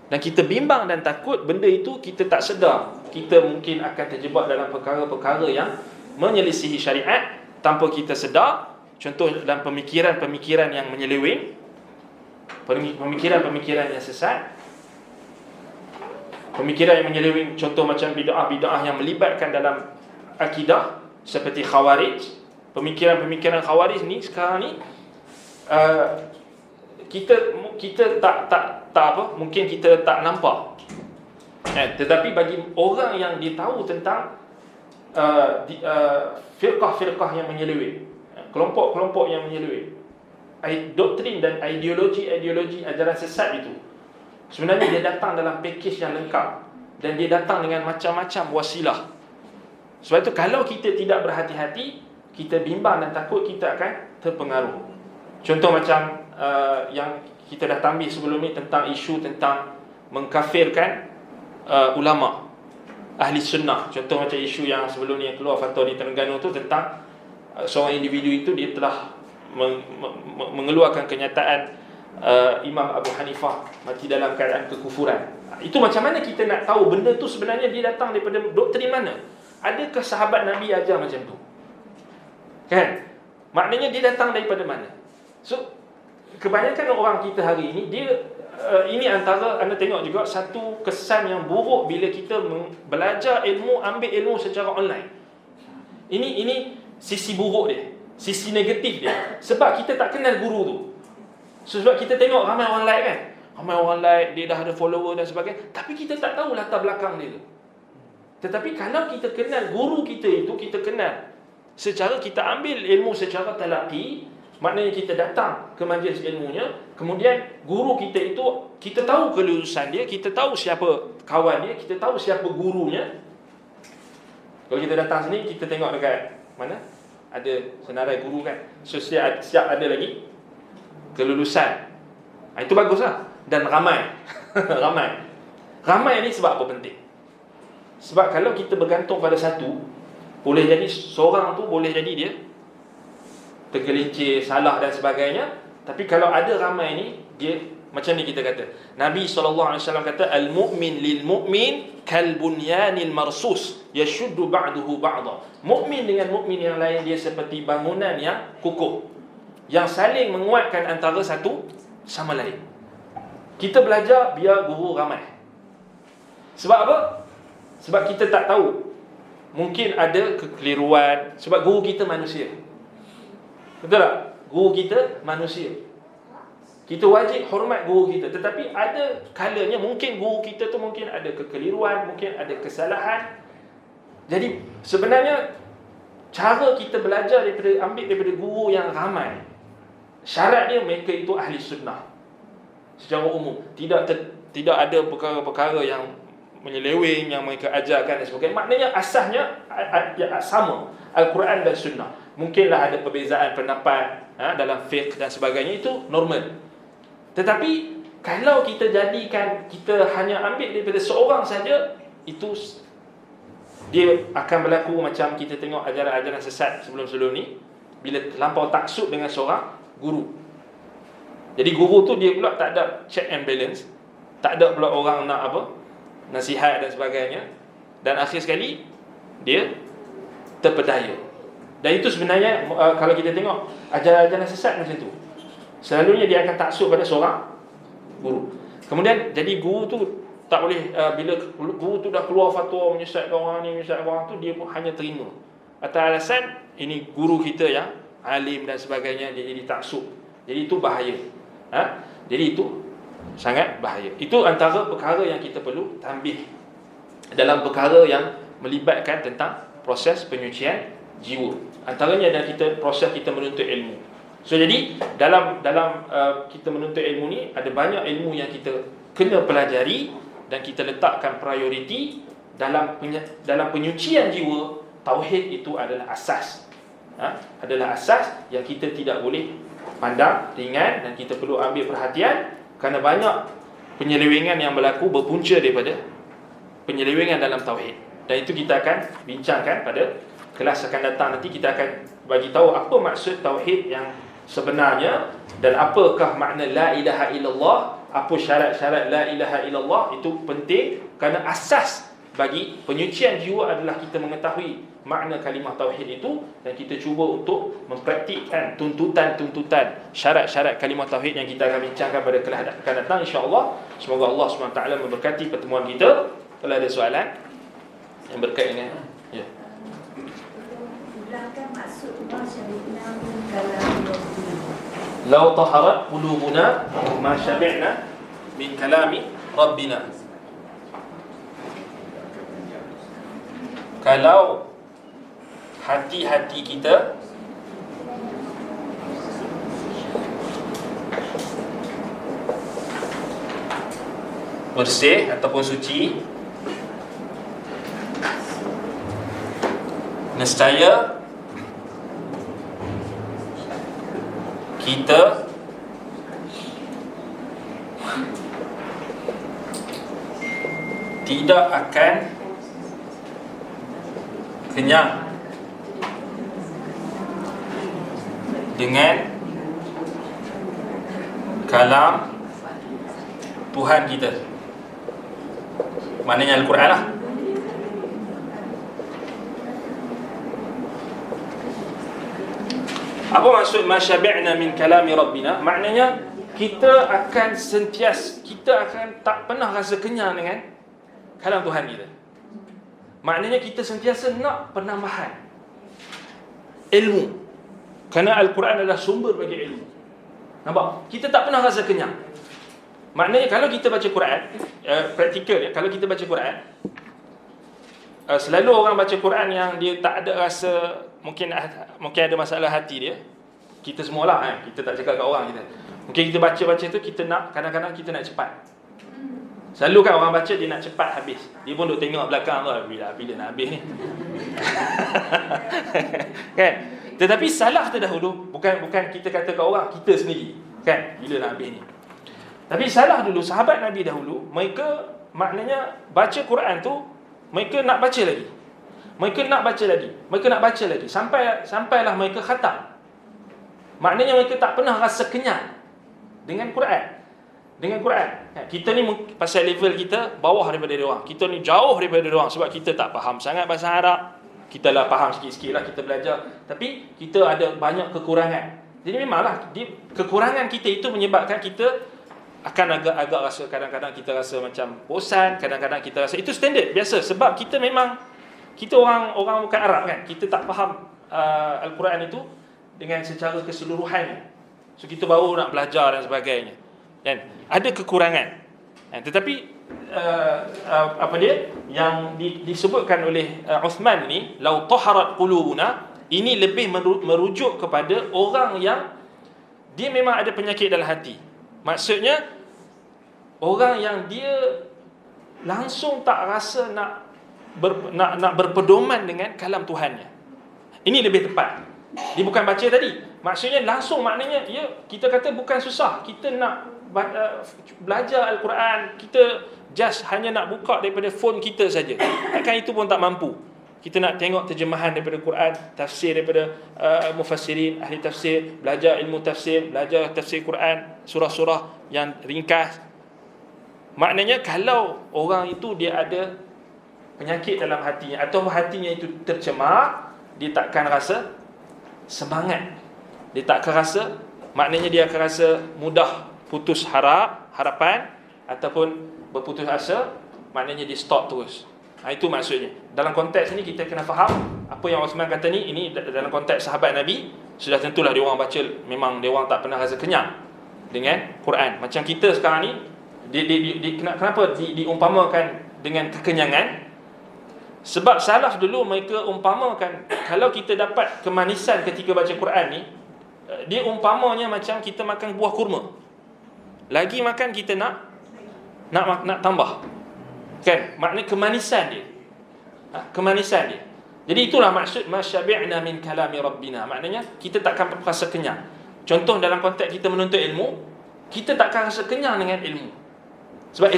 dan kita bimbang dan takut benda itu kita tak sedar. Kita mungkin akan terjebak dalam perkara-perkara yang menyelisihi syariat tanpa kita sedar. Contoh dalam pemikiran-pemikiran yang menyeleweng, pemikiran-pemikiran yang sesat, pemikiran yang menyeleweng, contoh macam bid'ah-bid'ah yang melibatkan dalam akidah seperti Khawarij. Pemikiran-pemikiran Khawarij ni sekarang ni kita tak apa, mungkin kita tak nampak. Tetapi bagi orang yang dia tahu tentang firqah-firqah yang menyeleweng, kelompok-kelompok yang menyeleweng, doktrin dan ideologi ajaran sesat itu, sebenarnya dia datang dalam pakej yang lengkap dan dia datang dengan macam-macam wasilah. Sebab itu kalau kita tidak berhati-hati, kita bimbang dan takut kita akan terpengaruh. Contoh macam yang kita dah tambih sebelum ni tentang isu tentang mengkafirkan ulama ahli sunnah. Contoh macam isu yang sebelum ni yang keluar fatwa di Terengganu tu tentang seorang individu itu dia telah mengeluarkan kenyataan Imam Abu Hanifah mati dalam keadaan kekufuran. Itu macam mana kita nak tahu benda tu sebenarnya dia datang daripada doktrin mana? Adakah sahabat Nabi ajar macam tu? Kan? Maknanya dia datang daripada mana? So kebanyakan orang kita hari ini, dia ini antara anda tengok juga satu kesan yang buruk bila kita belajar ilmu, ambil ilmu secara online. Ini sisi buruk dia, sisi negatif dia. Sebab kita tak kenal guru tu. Sebab kita tengok ramai orang like kan, ramai orang like, dia dah ada follower dan sebagainya, tapi kita tak tahu latar belakang dia tu. Tetapi kalau kita kenal guru kita itu, kita kenal secara kita ambil ilmu secara talaqi, maknanya kita datang ke majlis ilmunya, kemudian guru kita itu, kita tahu kelulusan dia, kita tahu siapa kawan dia, kita tahu siapa gurunya. Kalau kita datang sini, kita tengok dekat mana ada senarai guru kan, so siap ada lagi kelulusan. Itu baguslah. Dan ramai ramai ni sebab apa penting? Sebab kalau kita bergantung pada satu, boleh jadi seorang tu boleh jadi dia tergelincir, salah dan sebagainya. Tapi kalau ada ramai ni, dia macam ni kita kata, Nabi SAW kata, al-mu'min lil-mu'min kal-bunyanil marsus yashuddu ba'duhu ba'da. Mukmin dengan mukmin yang lain, dia seperti bangunan yang kukuh, yang saling menguatkan antara satu sama lain. Kita belajar biar guru ramai. Sebab apa? Sebab kita tak tahu, mungkin ada kekeliruan. Sebab guru kita manusia. Betul tak? Guru kita manusia. Kita wajib hormat guru kita. Tetapi ada kalanya mungkin guru kita tu mungkin ada kekeliruan, mungkin ada kesalahan. Jadi sebenarnya cara kita belajar ambil daripada guru yang ramai, syarat dia mereka itu ahli sunnah secara umum. Tidak ada perkara-perkara yang menyeleweng yang mereka ajarkan dan sebagainya. Maknanya asasnya sama, Al-Quran dan Sunnah. Mungkinlah ada perbezaan pendapat dalam fiqh dan sebagainya, itu normal. Tetapi kalau kita jadikan, kita hanya ambil daripada seorang saja, itu dia akan berlaku macam kita tengok ajaran-ajaran sesat sebelum-sebelum ni, bila terlampau taksub dengan seorang guru. Jadi guru tu dia pula tak ada check and balance, tak ada pula orang nak apa, nasihat dan sebagainya, dan akhir sekali dia terpedaya. Dan itu sebenarnya kalau kita tengok ajaran-ajaran sesat macam tu, selalunya dia akan taksub pada seorang guru. Kemudian jadi guru tu tak boleh, bila guru tu dah keluar fatwa menyesatkan orang ni, menyesatkan orang tu, dia pun hanya terima atas alasan ini guru kita yang alim dan sebagainya, dia jadi taksub. Jadi itu bahaya. Jadi itu sangat bahaya. Itu antara perkara yang kita perlu tambih dalam perkara yang melibatkan tentang proses penyucian jiwa. Antaranya adalah proses kita menuntut ilmu. So jadi dalam kita menuntut ilmu ni ada banyak ilmu yang kita kena pelajari dan kita letakkan prioriti dalam penyucian jiwa. Tauhid itu adalah asas. Adalah asas yang kita tidak boleh pandang ringan dan kita perlu ambil perhatian, kerana banyak penyelewengan yang berlaku berpunca daripada penyelewengan dalam tauhid. Dan itu kita akan bincangkan pada kelas akan datang. Nanti kita akan bagi tahu apa maksud tauhid yang sebenarnya dan apakah makna la ilaha illallah, apa syarat-syarat la ilaha illallah. Itu penting kerana asas bagi penyucian jiwa adalah kita mengetahui makna kalimah tauhid itu, dan kita cuba untuk mempraktikkan tuntutan-tuntutan syarat-syarat kalimah tauhid yang kita akan bincangkan pada kelas akan datang, insya-Allah. Semoga Allah SWT memberkati pertemuan kita. Kalau ada soalan yang berkait dengan Belakang maksud ma syabi'na min kalami rabbina. Lau taharat qulubuna ma syabi'na min kalami rabbina. Kalau hati-hati kita bersih ataupun suci, nescaya kita tidak akan kenyang dengan kalam Tuhan kita, maknanya Al-Quran lah. Apa maksud masyabi'na min kalami rabbina? Maknanya kita akan kita akan tak pernah rasa kenyang dengan kalam Tuhan kita. Maknanya kita sentiasa nak penambahan ilmu, kerana Al-Quran adalah sumber bagi ilmu. Nampak? Kita tak pernah rasa kenyang. Maknanya kalau kita baca Quran, praktikal ya, kalau kita baca Quran, selalu orang baca Quran yang dia tak ada rasa, mungkin ada masalah hati dia. Kita semualah kita tak cakap kat orang kita. Mungkin kita baca-baca tu kita nak, kadang-kadang kita nak cepat. Selalu kan orang baca dia nak cepat habis. Dia pun duk tengok belakang tu, bila nak habis ni. Kan? Tetapi salah terdahulu bukan kita kata kat orang, kita sendiri. Kan? Bila nak habis ni. Tapi salah dulu sahabat Nabi dahulu, mereka maknanya baca Quran tu mereka nak baca lagi. Mereka nak baca lagi sampailah mereka khatam. Maknanya mereka tak pernah rasa kenyang dengan Quran. Kita ni pasal level kita bawah daripada dia orang. Kita ni jauh daripada dia orang sebab kita tak faham sangat bahasa Arab. Kita lah faham sikit-sikit lah, kita belajar, tapi kita ada banyak kekurangan. Jadi memanglah kekurangan kita itu menyebabkan kita akan agak rasa, kadang-kadang kita rasa macam bosan, kadang-kadang kita rasa itu standard biasa, sebab kita memang kita orang bukan Arab kan, kita tak faham Al-Quran itu dengan secara keseluruhannya. So kita baru nak belajar dan sebagainya. Kan? Ada kekurangan. Tetapi apa dia yang disebutkan oleh Uthman ni, lau taharat qulubuna, ini lebih merujuk kepada orang yang dia memang ada penyakit dalam hati. Maksudnya orang yang dia langsung tak rasa nak berpedoman dengan kalam Tuhannya. Ini lebih tepat. Dia bukan baca tadi. Maksudnya langsung, maknanya kita kata bukan susah. Kita nak belajar Al-Quran, kita just hanya nak buka daripada phone kita saja. Takkan itu pun tak mampu. Kita nak tengok terjemahan daripada Quran, tafsir daripada mufassirin, ahli tafsir, belajar ilmu tafsir, belajar tafsir Quran, surah-surah yang ringkas. Maknanya kalau orang itu dia ada penyakit dalam hatinya, atau hatinya itu tercemar, dia takkan rasa semangat. Dia takkan rasa, maknanya dia akan rasa mudah putus harapan ataupun berputus asa, maknanya dia stop terus. Itu maksudnya. Dalam konteks ini kita kena faham apa yang Uthman kata ni, ini dalam konteks sahabat Nabi, sudah tentulah dia orang baca, memang dia orang tak pernah rasa kenyang dengan Quran. Macam kita sekarang ni, Kenapa diumpamakan dengan kekenyangan? Sebab salaf dulu mereka umpamakan, kalau kita dapat kemanisan ketika baca Quran ni, dia umpamanya macam kita makan buah kurma. Lagi makan kita nak tambah. Kan? Maknanya kemanisan dia. Kemanisan dia. Jadi itulah maksud masyabi'na min kalami rabbina. Maknanya kita takkan rasa kenyang. Contoh dalam konteks kita menuntut ilmu, kita takkan rasa kenyang dengan ilmu. Sebab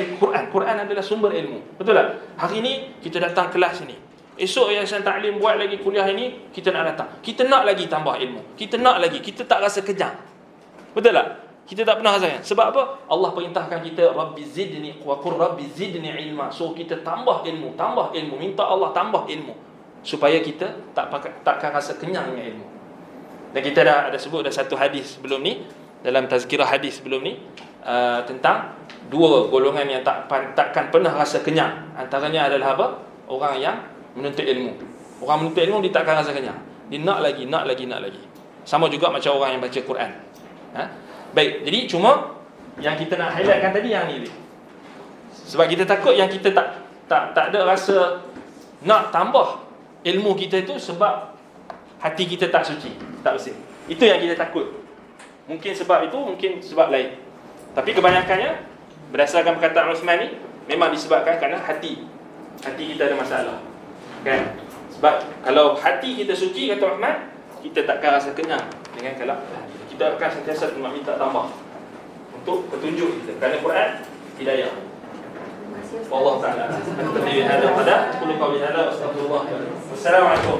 Quran adalah sumber ilmu. Betul tak? Hari ni kita datang kelas ni. Esok Yayasan Ta'lim buat lagi kuliah ini, kita nak datang. Kita nak lagi tambah ilmu. Kita nak lagi. Kita tak rasa kenyang. Betul tak? Kita tak pernah rasakan. Sebab apa? Allah perintahkan kita, Rabbi zidni wa qur Rabbi zidni ilma. So kita tambah ilmu. Minta Allah tambah ilmu. Supaya kita takkan rasa kenyang dengan ilmu. Dan kita dah ada sebut satu hadis sebelum ni, dalam tazkirah hadis sebelum ni, tentang dua golongan yang takkan pernah rasa kenyang. Antaranya adalah apa? Orang yang menuntut ilmu. Orang menuntut ilmu dia takkan rasa kenyang. Dia nak lagi. Sama juga macam orang yang baca Quran. Baik, jadi cuma yang kita nak highlightkan tadi yang ni. Sebab kita takut yang kita tak ada rasa nak tambah ilmu kita itu sebab hati kita tak suci, tak bersih. Itu yang kita takut. Mungkin sebab itu, mungkin sebab lain. Tapi kebanyakannya berdasarkan perkataan Uthman ni memang disebabkan kerana hati kita ada masalah. Kan? Sebab kalau hati kita suci, kata Uthman, kita takkan rasa kenyang dengan kalau kita akan sentiasa minta tambah untuk petunjuk kita. Kerana Quran hidayah. Wallahu ta'ala. Assalamualaikum.